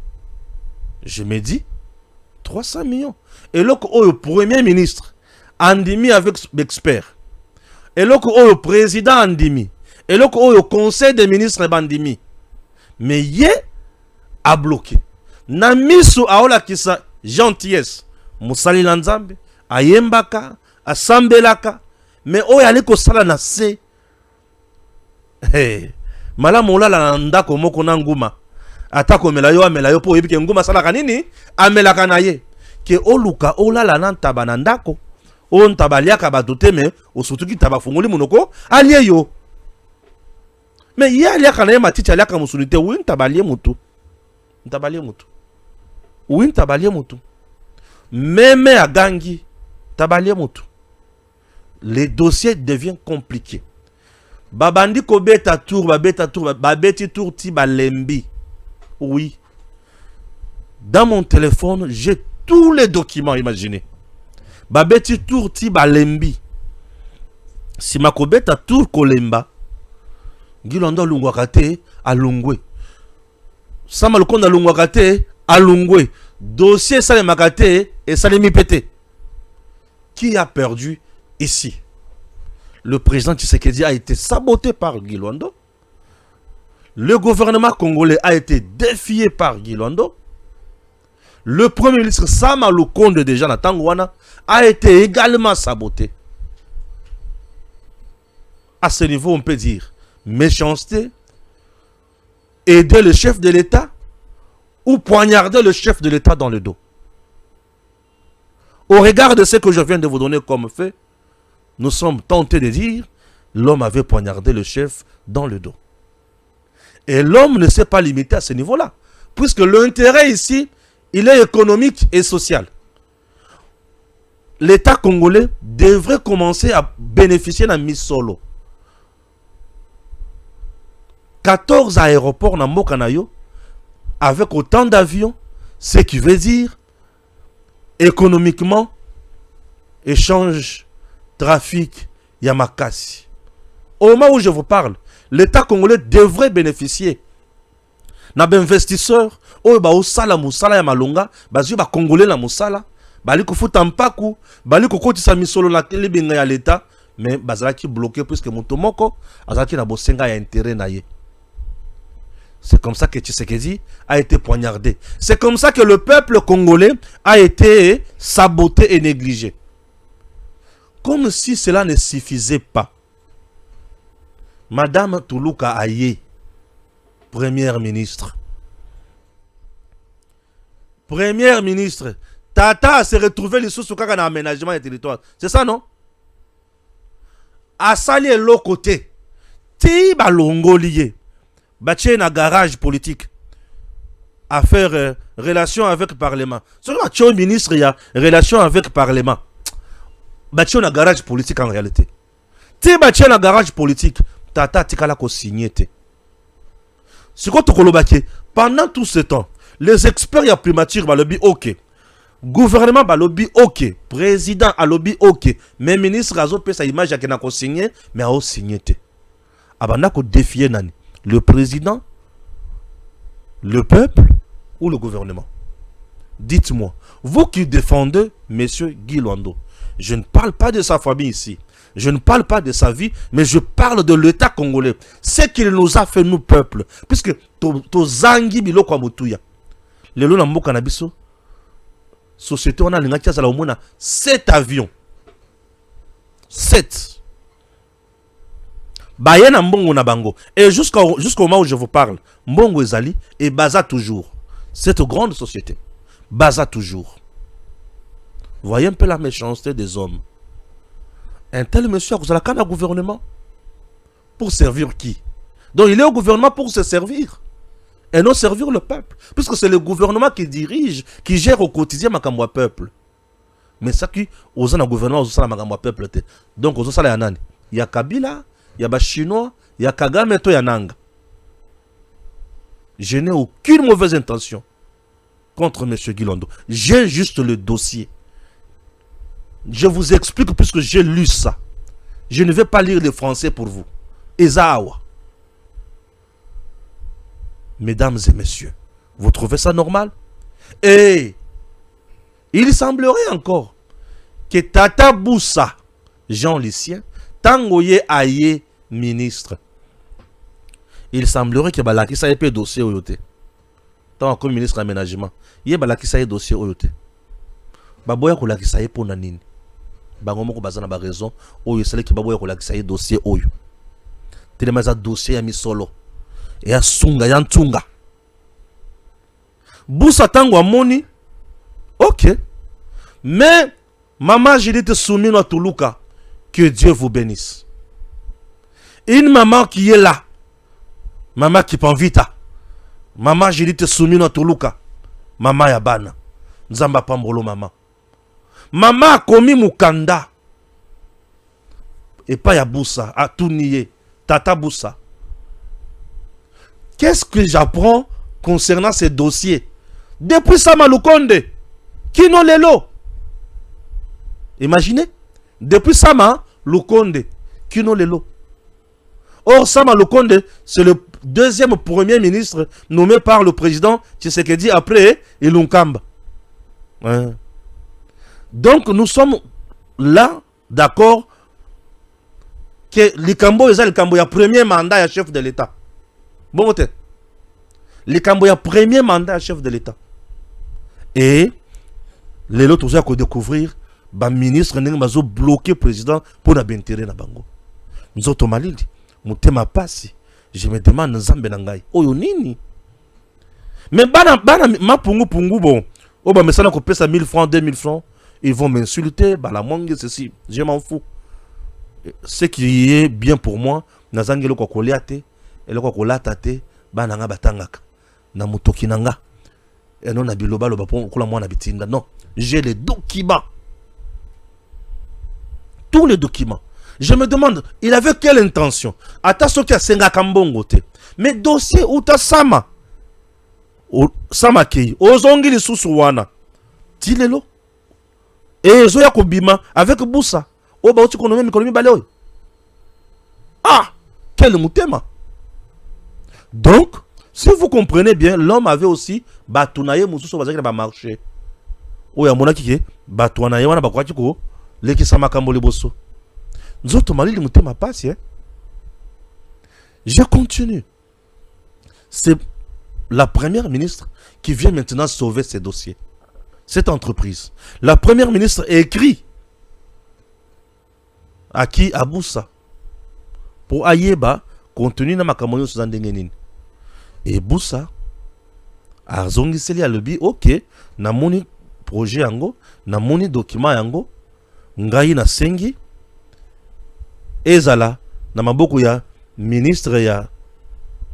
Je me dis, 300 millions. Et là, le premier ministre, Andimi avec l'expert. Et là, le président Andimi. Et là, le conseil des ministres Bandimi. Mais yé a bloqué. Namisu aola kisa gentillesse. Musali Lanzambe, Ayembaka, Asambelaka. Mais oyale ko sala na se. Hey. Malamu la ndako moko na nguma. Atako melayo po yebike nguma sala kanini? Amelaka na ye. Ke oluka olala na ntaba na ndako. O ntabaliaka badote me osutuki taba fungoli munoko alie yo. Mais ye aliaka na ye matiti aliaka musunite oui ntabalie mutu. Ntabalie mutu. Oui ntabalie mutu. Même à Gangi, tabalie mutu. Les dossiers deviennent compliqués. Babandi ko beta tour, babeti tour ti balembi. Oui. Dans mon téléphone, j'ai tous les documents, imaginez. Babeti tour ti balembi. Si ma ko beta tour kolemba, Gilondo lungwakate alungwe. Sama lukonda lungwakate alungwe. Dossier sale makate et sale mipete. Qui a perdu ici? Le président Tshisekedi a été saboté par Gilondo. Le gouvernement congolais a été défié par Gilondo. Le premier ministre Sama Lukonde déjà na Tangwana a été également saboté. À ce niveau, on peut dire méchanceté, aider le chef de l'État ou poignarder le chef de l'État dans le dos. Au regard de ce que je viens de vous donner comme fait, nous sommes tentés de dire l'homme avait poignardé le chef dans le dos. Et l'homme ne s'est pas limité à ce niveau-là, puisque l'intérêt ici, il est économique et social. L'État congolais devrait commencer à bénéficier d'un mise solo. 14 aéroports dans Mokanayo, avec autant d'avions, ce qui veut dire économiquement, échange, trafic, Yamakasi. Au moment où je vous parle, l'État congolais devrait bénéficier d'investisseurs, au sala musala ya malonga, bazu ba congolais la musala, bali ko futa mpaku, bali ko kotisa misolo na libinga ya l'État, mais bazalaki bloqué puisque motomoko azalaki na bosenga ya intérêt na ye. C'est comme ça que Tshisekedi a été poignardé. C'est comme ça que le peuple congolais a été saboté et négligé. Comme si cela ne suffisait pas. Madame Toulouka Aye, première ministre. Première ministre. Tata s'est retrouvé les sous dans l'aménagement du territoire. C'est ça, non? A sali l'autre côté. Ti balongo lié. Bâtir un garage politique à faire relation avec le Parlement. Ce que le ministre il y a relation avec le Parlement. Bâtir un garage politique en réalité. Tu bâtir un garage politique, tata tikala ko signé. Ce que tu kolobaki pendant tout ce temps, les experts y a primature ba lobby OK. Gouvernement ba lobby OK, président a lobby OK, mais ministre azo pe sa image ya kena ko signé mais a signé té. Abana ko défier nani? Le président, le peuple ou le gouvernement? Dites-moi, vous qui défendez M. Guy Luando, je ne parle pas de sa famille ici, je ne parle pas de sa vie, mais je parle de l'État congolais. Ce qu'il nous a fait, nous, peuple, puisque to zangi biloko amutuya. Le lona mboka na biso, société on a l'ingaki à la omona 7 avions. 7. Bayena mbongo na bango. Et jusqu'au moment où je vous parle, mbongo ezali et baza toujours. Cette grande société, baza toujours. Voyez un peu la méchanceté des hommes. Un tel monsieur a besoin d'un gouvernement. Pour servir qui? Donc il est au gouvernement pour se servir. Et non servir le peuple. Puisque c'est le gouvernement qui dirige, qui gère au quotidien makamwa peuple. Mais ça qui, aux un gouvernement, aux un makamwa peuple. Donc aux un yanani. Il y a Kabila. Il y a des Chinois, il y a Kagame et Yananga. Je n'ai aucune mauvaise intention contre M. Gilondo. J'ai juste le dossier. Je vous explique puisque j'ai lu ça. Je ne vais pas lire le français pour vous. Ezawa. Mesdames et messieurs, vous trouvez ça normal? Et il semblerait encore que Tata Boussa, Jean Lucien, Tangoye Aye, ministre, il semblerait que balaki ça ait dossier au yote. Tant comme ministre aménagement, il balaki ça ait dossier au yote. Baboya ko laki ça ait pour nanini. Bango moko bazana ba raison oyo sele ki baboya ko laki ça ait dossier oyo. Tellement ça dossier ya misolo. Et ya sunga ya ntunga. Boussa tango amoni. OK. Mais maman Judith Soumino Toulouka, que Dieu vous bénisse. Une maman qui est là. Maman qui prend vita. Maman Judith Soumino Toulouka. Maman Yabana. Nzamba Pambolo maman. Maman a commis Mukanda. Et pas Yaboussa. A tout nié. Tata Boussa. Qu'est-ce que j'apprends concernant ces dossiers? Depuis Sama Lukonde, Kino Lelo. Imaginez, depuis Sama Lukonde, Kino Lelo. Or, Sama Lukonde, c'est le deuxième premier ministre nommé par le président Tshisekedi après Ilunkamba. Ouais. Donc, nous sommes là, d'accord, que Likambo est le premier mandat à chef de l'État. Bon, Likambo est le premier mandat à chef de l'État. Et les autres aussi à découvrir le ministre qui bloqué le président pour la bentere na bango. Nous autres malili, mutema pasi. Je me demande nzambe nangai. Oyo nini? Mais bana ma pungu bon. Oh bah mais ça n'a coupé ça 1000 francs, 2000 francs. Ils vont m'insulter, bah la mangue ceci. Je m'en fous. Ce qui est bien pour moi, nazangelo ko koliate, ele ko kolatate, bana nga batangaka. Na mutoki nanga. Et non, non, j'ai les documents. Tous les documents. Je me demande, il avait quelle intention? Attention qu'il y a Senga Kambongo. Mais dossier ou ta Sama. Sama Kei. Ozongi li Susuwana. Tilelo. Et Zoya Kobima avec Boussa. Oba Oti Konomé Mikonomi Baleo. Ah! Quel moutema. Donc, si vous comprenez bien, l'homme avait aussi Batounaye Moussou Bazaki n'a pas marché. Oya Monaki, Batouanaye Wana Bakwatiko, Leki Samakambo Liboso. Nous autres, Mali, le mouté m'a passé. Je continue. C'est la première ministre qui vient maintenant sauver ces dossiers. Cette entreprise. La première ministre écrit à qui? À Boussa. Pour Ayeba, contenu dans ma camoyo sous Andengenin. Et Boussa, a zongiseli a lebi, ok, na moni projet yango, na moni document yango, ngai na sengi, ezala, na maboko ya ministre ya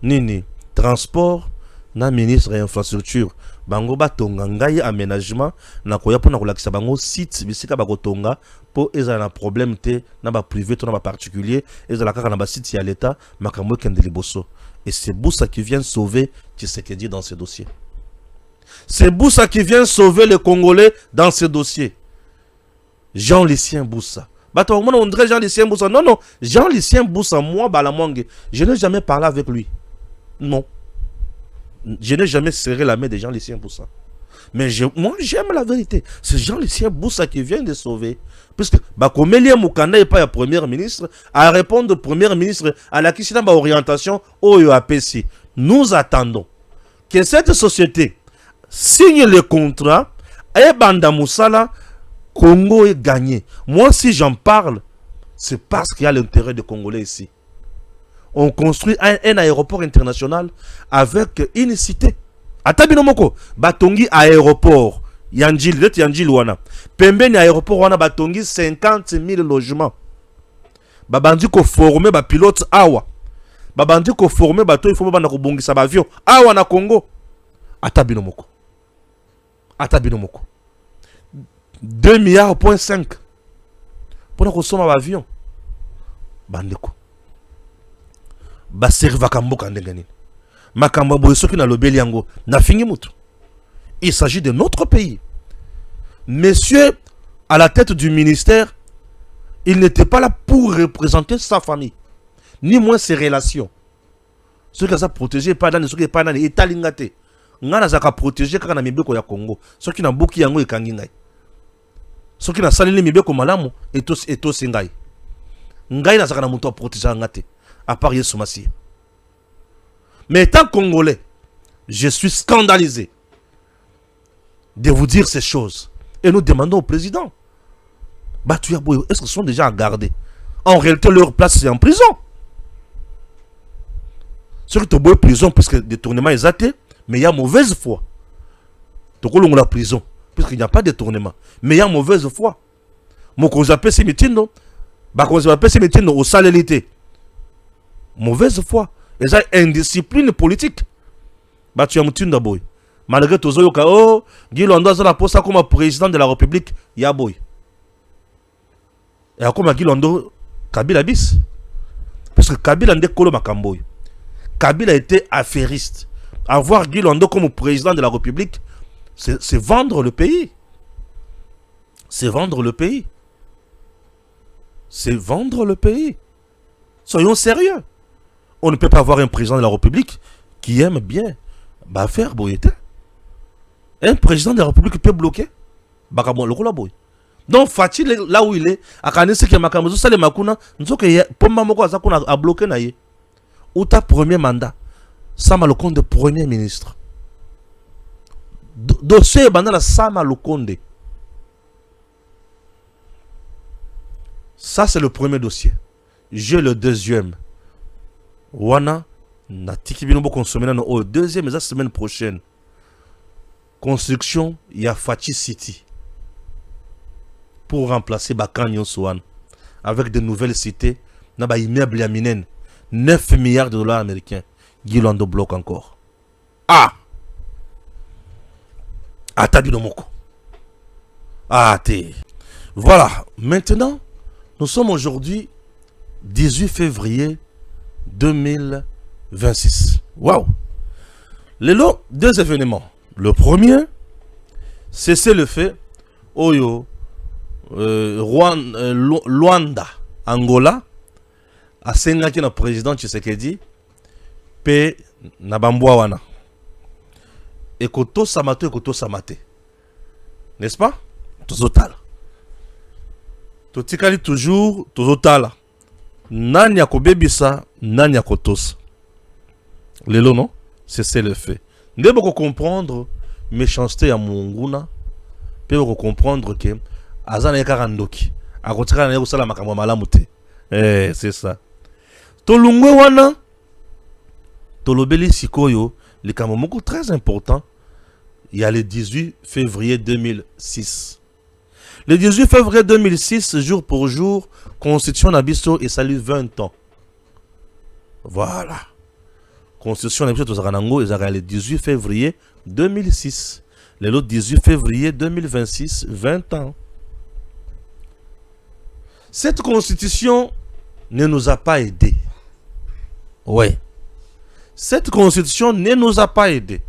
nini, transport, na ministre ya infrastructure, bango batonga ngai aménagement, na koya pona kolakisa bango site, bisika bakotonga, po ezala na problème te, na ba privé, to na ba particulier, ezala kaka na ba site ya l'État, makambo kende liboso. Et c'est Boussa qui vient sauver Tshisekedi dans ce dossier. C'est Boussa qui vient sauver les Congolais dans ce dossier. Jean-Lucien Boussa. Bah, toi, on dirait Jean-Lucien Boussa. Non, non. Jean-Lucien Boussa, moi, Balamongue, je n'ai jamais parlé avec lui. Non. Je n'ai jamais serré la main de Jean-Lucien Boussa. Mais moi, j'aime la vérité. C'est Jean-Lucien Boussa qui vient de sauver. Puisque, comme Elie Moukanda n'est pas le premier ministre, à répondre au premier ministre à la question de l'orientation au APC. Nous attendons que cette société signe le contrat et Banda Moussala, Congo est gagné. Moi, si j'en parle, c'est parce qu'il y a l'intérêt des Congolais ici. On construit un aéroport international avec une cité. Atabinomoko, Batongi aéroport. Yanjil wana. Pembeni aéroport wana Batongi 50 000 logements. Babandi ko former ba pilote awa. Babandi ko former bato il faut bana ko bongisa ba avion awa na Congo. Atabinomoko. 2 milliards point 5. Pour ko soma ba avion. Bandeko. Ba serva kamboka ndengani. Makambo boye soki na lobeli yango na fingi mutu. Il s'agit de notre pays. Monsieur, à la tête du ministère, il n'était pas là pour représenter sa famille, ni moins ses relations. Ceux qui ont protégé, pas dans ceux qui n'ont pas dans les États lingate. Ngana zaka protégé quand on a mis beko ya Congo. Ceux qui n'ont bouki yango et kangingai. Ceux qui n'ont salé mi beko malamu et tous singai. Ngai na zaka na muto protégé ngate. À part Yesu Massi. Mais étant congolais, je suis scandalisé de vous dire ces choses. Et nous demandons au président, est-ce qu'ils sont déjà gardés? En réalité, leur place, c'est en prison. Ceux qui sont en prison, puisque le détournement est athée, mais il y a mauvaise foi. Donc, on la prison, puisqu'il n'y a pas de détournement. Mais il y a mauvaise foi. Mon conseil appelle ces meetings, au salélité. Mauvaise foi. Et ça, indiscipline politique. Tu as un boy. Malgré tout ça, Guy Londo a la poste comme président de la République, Yaboy. Et comme Guy Londo, Kabila bis. Parce que Kabila n'a pas Makamboy. Kabila était affairiste. Avoir Guy Lando comme président de la République, c'est vendre le pays. C'est vendre le pays. C'est vendre le pays. Soyons sérieux. On ne peut pas avoir un président de la République qui aime bien faire boyete. Un président de la République peut bloquer. Donc Fati là où il est, à Kanisi qui Makamozo Sale Makuna, nous sommes que Pomba Moko Azakuna a bloqué naïe. Ou ta premier mandat, Sama Lokonde premier ministre. Dossier bandana Sama Lokonde. Ça c'est le premier dossier. J'ai le deuxième. Wana na tikibinobo consommer au deuxième la semaine prochaine. Construction ya Fati City pour remplacer Bakanyon Swan avec de nouvelles cités na ba immeuble ya minen 9 milliards de dollars américains. Guy Lando bloque encore. Ah Atabinomoko. Ah té. Voilà, maintenant nous sommes aujourd'hui 18 février 2026. Waouh! Les deux événements. Le premier, c'est le fait Oyo Luanda, Angola, a sengaki na président Tshisekedi pe na bambwa wana. Ekoto samato ekoto samate. N'est-ce pas? Tozotal. Totikali toujours tozotala. Nani akobebisa, nani akotosa. Lelo non? C'est le fait. Ndé boko comprendre méchanceté ya munguna. Pe boko comprendre que azana yakarandoki. Akotika na yosala makambo malamu te. C'est ça. Tolungwe wana tolobeli sikoyo likambo moko très important. Il y a le 18 février 2006. Le 18 février 2006, jour pour jour, Constitution Nabiso et salut 20 ans. Voilà. Constitution Nabiso Tozaranango et le 18 février 2006. Le 18 février 2026, 20 ans. Cette constitution ne nous a pas aidés. Ouais. Cette constitution ne nous a pas aidés.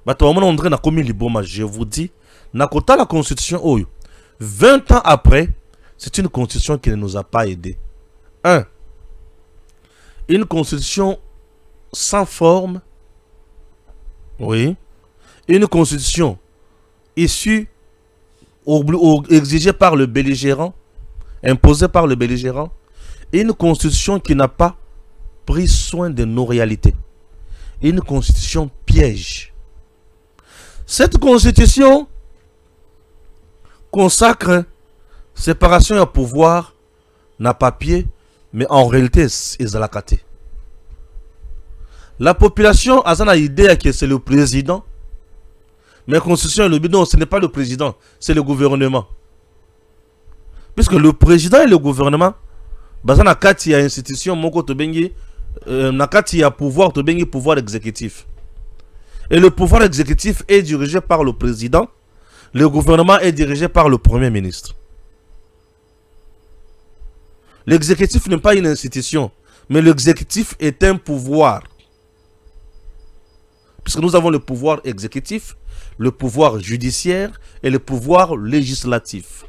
Je vous dis, Nakota la constitution Oyo. 20 ans après, c'est une constitution qui ne nous a pas aidés. Une constitution sans forme. Oui. Une constitution issue, exigée par le belligérant, imposée par le belligérant. Une constitution qui n'a pas pris soin de nos réalités. Une constitution piège. Cette constitution consacre séparation et pouvoir n'a papier, mais en réalité, c'est la caté. La population a une idée que c'est le président, mais la constitution est le bidon, ce n'est pas le président, c'est le gouvernement. Puisque le président et le gouvernement, bazana kati ya institution moko to bengi na kati ya pouvoir to bengi pouvoir exécutif. Et le pouvoir exécutif est dirigé par le président. Le gouvernement est dirigé par le premier ministre. L'exécutif n'est pas une institution, mais l'exécutif est un pouvoir. Puisque nous avons le pouvoir exécutif, le pouvoir judiciaire et le pouvoir législatif.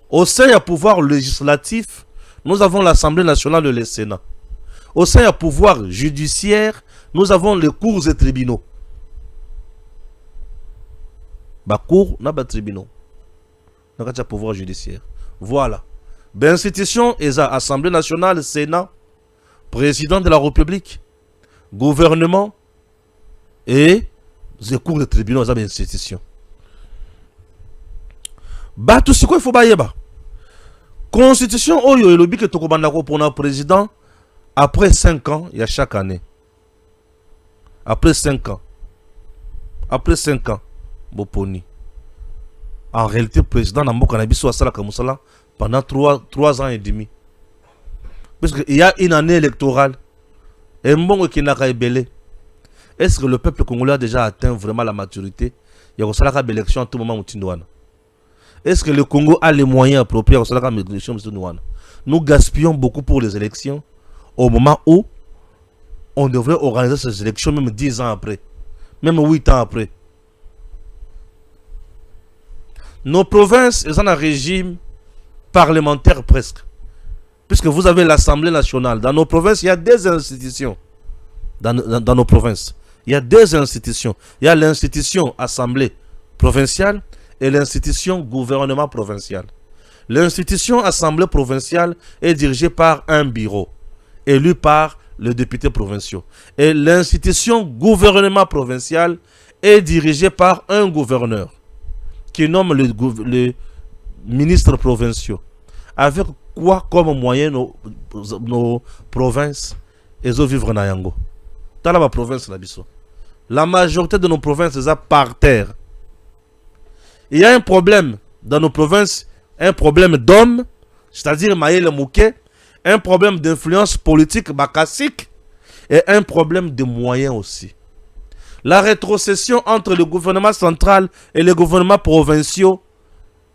Au sein du pouvoir législatif, nous avons l'Assemblée nationale et le Sénat. Au sein du pouvoir judiciaire, nous avons les cours et tribunaux. Cours, n'a pas tribunaux. Nous avons le pouvoir judiciaire. Voilà. L'institution est l'Assemblée nationale, le Sénat, président de la République, gouvernement et les cours et tribunaux, c'est l'institution. Tout ce qu'il faut faire. Constitution, oyo et le but que tu pour un président, après 5 ans, il y a chaque année. Après 5 ans. Après 5 ans. Boponi. En réalité, le président n'a pas pendant 3 ans et demi. Parce qu'il y a une année électorale. Et bon qui n'a pas ébélé. Est-ce que le peuple congolais a déjà atteint vraiment la maturité? Il y a une élection à tout moment où tu. Est-ce que le Congo a les moyens appropriés à l'élection? nous gaspillons beaucoup pour les élections au moment où on devrait organiser ces élections même 10 ans après, même 8 ans après. Nos provinces, elles ont un régime parlementaire presque. Puisque vous avez l'Assemblée nationale. Dans nos provinces, il y a des institutions. Dans nos provinces, il y a des institutions. Il y a l'institution Assemblée provinciale et l'institution gouvernement provincial. L'institution Assemblée provinciale est dirigée par un bureau, élu par les députés provinciaux. Et l'institution gouvernement provincial est dirigée par un gouverneur qui nomme les ministres provinciaux. Avec quoi comme moyen nos provinces et vivre na yango? Dans la province la majorité de nos provinces est par terre. Il y a un problème dans nos provinces, un problème d'hommes, c'est-à-dire Maïle Mouké, un problème d'influence politique bakassique et un problème de moyens aussi. La rétrocession entre le gouvernement central et les gouvernements provinciaux,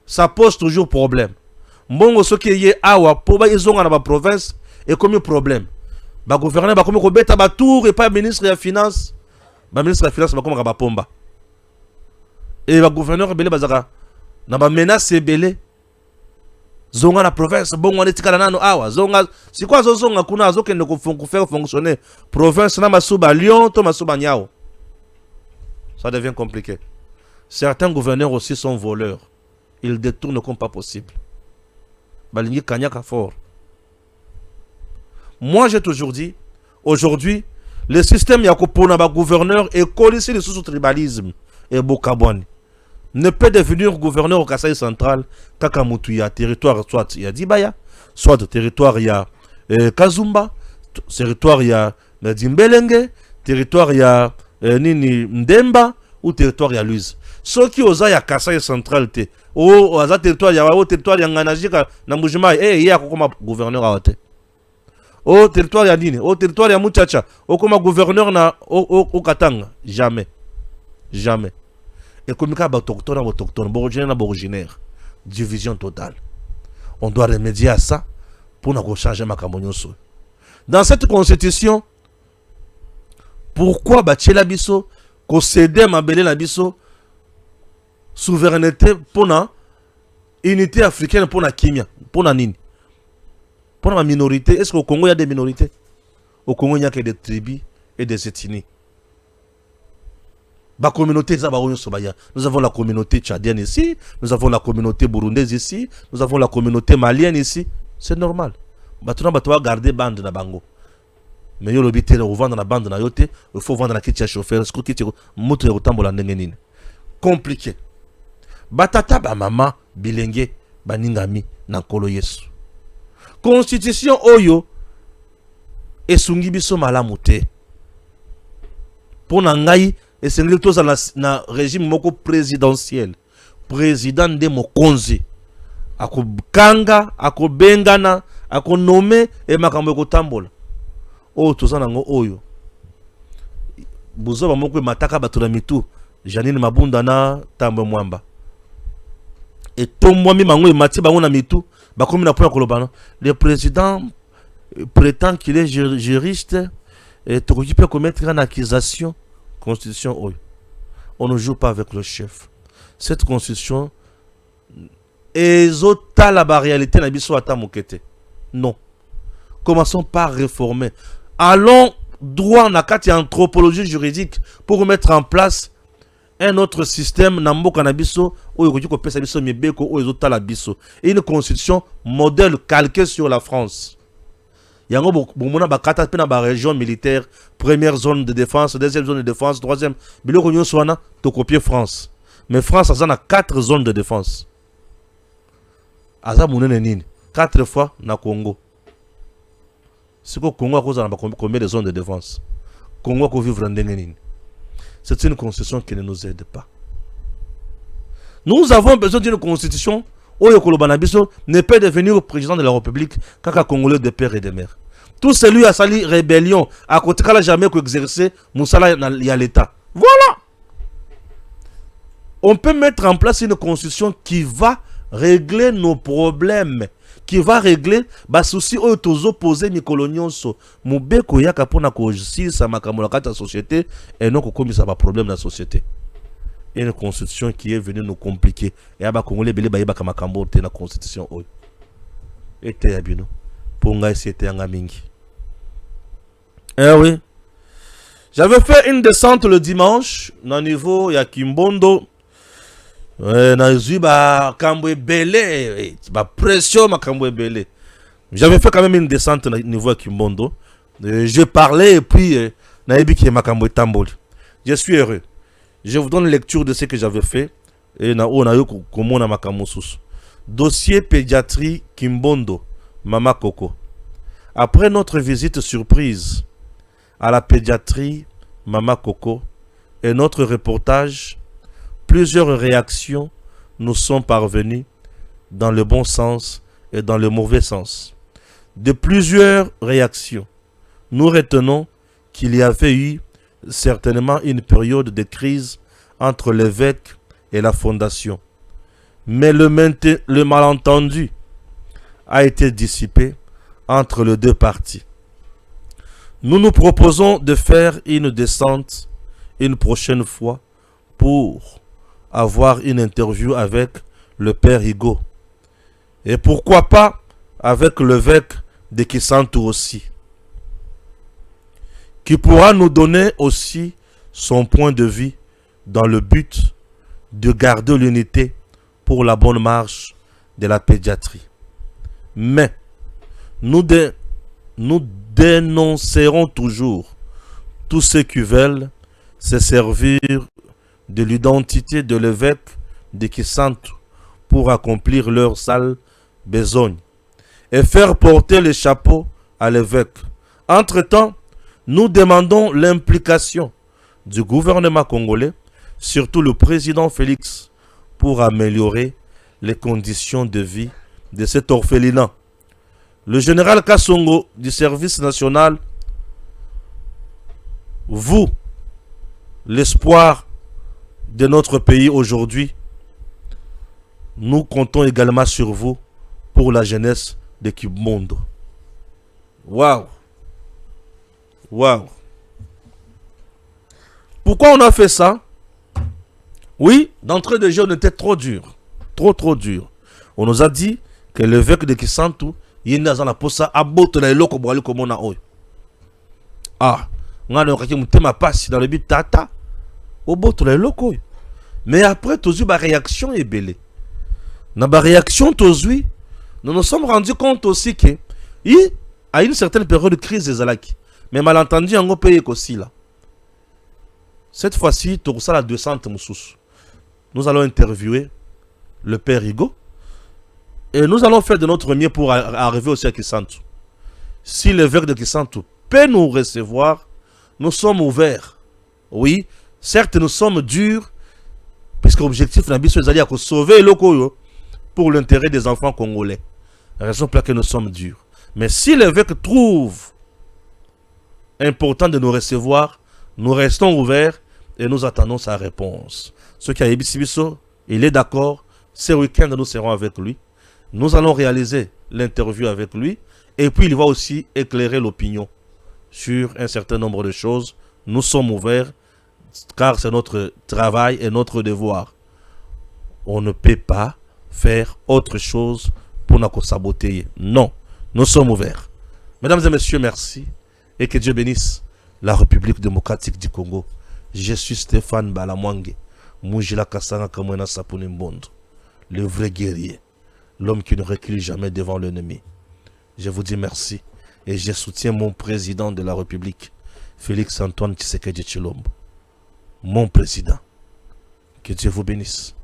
ça pose toujours problème. Mbongo ce qui est awa pour ils ont dans la province et comme un problème. Ba gouverneur ba comme ko beta ba tour et pas ministre de la finance. Ba ministre de la finance ba comme ba pomba. Et ba gouverneur belé bazaka na ba menace belé. Zonga na province bongo ne tikala nano awa zonga c'est quoi zonga kuna zo kende ko faire fonctionner province na masuba Lyon to masuba Niao. Ça devient compliqué. Certains gouverneurs aussi sont voleurs. Ils détournent comme pas possible. Balingi Kanyaka fort. Moi j'ai toujours dit, aujourd'hui, le système Yakopona ba gouverneur est collé le sous-tribalisme et Bokabwani ne peut devenir gouverneur au Kasaï central Kakamutu ya territoire soit il y a Dibaya, soit territoire il y a Kazumba, territoire il y a Dimbelenge, territoire il y a Nini Ndemba ou territoire il y a Luiz. Ceux qui osent ya Kasaï central te au territoire ya au territoire ya Nganajika na Mbujimai il y a comme gouverneur à Ote. Au territoire ya Nini, au territoire ya Muchacha, au comme gouverneur na au Katanga, jamais. Jamais. Et comme ça, originaire, division totale. On doit remédier à ça pour nous changer ma camonioso. Dans cette constitution, pourquoi Bachela Bisso, concéder ma belle la Bisso, souveraineté pour la unité africaine pour la Kimia, pour la Nini, pour la minorité? Est-ce qu'au Congo il y a des minorités? Au Congo il n'y a que des tribus et des ethnies. Nous avons la communauté tchadienne ici, nous avons la communauté burundaise ici, nous avons la communauté malienne ici. C'est normal. Nous devons garder bande na bango. Mais yo lobité on vendre la bande na yote, il faut vendre la kiti ya chauffeur, ce kiti moto ya kotambola ndenge nini. Compliqué. Batata ba mama bilenge baningami na nkolo Yesu. Constitution oyo esungi biso malamu te. Pona ngai et c'est le régime moko présidentiel. Président de Mokonzi. Ako kanga, ako bengana, ako nommé et makambo ko tambola. Oh, tout ça nango oyo. Buzo ba moko mataka batula mitu. Janine Mabunda na Tambo Mwamba. Et tombo mi mango mati bango na mitu, ba komi na point kolobana. Le président prétend qu'il est juriste et tout qui peut commettre une accusation. Constitution, on ne joue pas avec le chef. Cette constitution est la réalité n'a pas été. Non. Commençons par réformer. Allons droit na kati anthropologie juridique pour mettre en place un autre système nambo kanabiso ou yoko pesa biso mibeko ou ezotala biso. Une constitution modèle calquée sur la France. Yango bomona bakata pe na ba région militaire, première zone de défense, deuxième zone de défense, troisième biloko nyo swana to copier France. Mais France a 4 zones de défense. Aza munene nini 4 fois na Congo. Siko Congo a cause na combien de zones de défense? Congo ko vivre ndenge nini? C'est une constitution qui ne nous aide pas. Nous avons besoin d'une constitution où Yokolo Biso ne peut devenir président de la République qu'un Congolais de père et de mère. Tout celui a sali rébellion, à côté de jamais exercer Moussala y a l'État. Voilà. On peut mettre en place une constitution qui va régler nos problèmes, qui va régler les soucis aux opposés mikolonionso. Mubeko yaka pona ko ça makambo la société et non ko ça va problème dans la société. Une constitution qui est venue nous compliquer. Et aba congolais belé ba yeba makambo te na constitution oyo. Ete ya bino. Ponga c'était yanga mingi. Eh oui. J'avais fait une descente le dimanche, au niveau ya Kimbondo. Pression, j'avais fait quand même une descente au niveau ya Kimbondo. Je parlais et puis, je suis heureux. Je vous donne lecture de ce que j'avais fait. Et dossier pédiatrie Kimbondo, Mama Coco. Après notre visite surprise à la pédiatrie Mama Coco et notre reportage, plusieurs réactions nous sont parvenues dans le bon sens et dans le mauvais sens. De plusieurs réactions, nous retenons qu'il y avait eu certainement une période de crise entre l'évêque et la fondation. Mais le malentendu a été dissipé entre les deux parties. Nous nous proposons de faire une descente une prochaine fois pour avoir une interview avec le père Higo. Et pourquoi pas avec l'évêque de Kisantu aussi, qui pourra nous donner aussi son point de vue dans le but de garder l'unité pour la bonne marche de la pédiatrie. Mais nous dénoncerons toujours tous ceux qui veulent se servir de l'identité de l'évêque de Kisantu pour accomplir leur sale besogne et faire porter le chapeau à l'évêque. Entre-temps, nous demandons l'implication du gouvernement congolais, surtout le président Félix, pour améliorer les conditions de vie de cet orphelinat. Le général Kassongo du service national, vous, l'espoir de notre pays aujourd'hui, nous comptons également sur vous pour la jeunesse de Kimbondo. Waouh! Waouh! Pourquoi on a fait ça? Oui, d'entrée de jeu, on était trop dur. Trop dur. On nous a dit que l'évêque de Kisantu, il est dans la posa, à botte la loko boali comme on a eu. Ah, on a un passe dans le but tata. Au botte la loko. Mais après, tout ma réaction est belle. Dans ma réaction, nous nous sommes rendus compte aussi que, à une certaine période de crise des Alaki, mais malentendu, on a payé aussi là. Cette fois-ci, tout ça la descente moussous. Nous allons interviewer le père Higo et nous allons faire de notre mieux pour arriver aussi à Kisantu. Si l'évêque de Kisantu peut nous recevoir, nous sommes ouverts. Oui, certes, nous sommes durs, puisque l'objectif est de sauver le Koyo pour l'intérêt des enfants congolais. Raison pour laquelle nous sommes durs. Mais si l'évêque trouve important de nous recevoir, nous restons ouverts et nous attendons sa réponse. Ce qui a Ebisibiso, il est d'accord. Ce week-end, nous serons avec lui. Nous allons réaliser l'interview avec lui. Et puis, il va aussi éclairer l'opinion sur un certain nombre de choses. Nous sommes ouverts, car c'est notre travail et notre devoir. On ne peut pas faire autre chose pour nous saboter. Non, nous sommes ouverts. Mesdames et messieurs, merci. Et que Dieu bénisse la République démocratique du Congo. Je suis Stéphane Balamwange, Moujila Kassanga Kamwena Sapunimbondo, le vrai guerrier, l'homme qui ne recule jamais devant l'ennemi. Je vous dis merci et je soutiens mon président de la République, Félix Antoine Tshisekedi Tshilombo. Mon président. Que Dieu vous bénisse.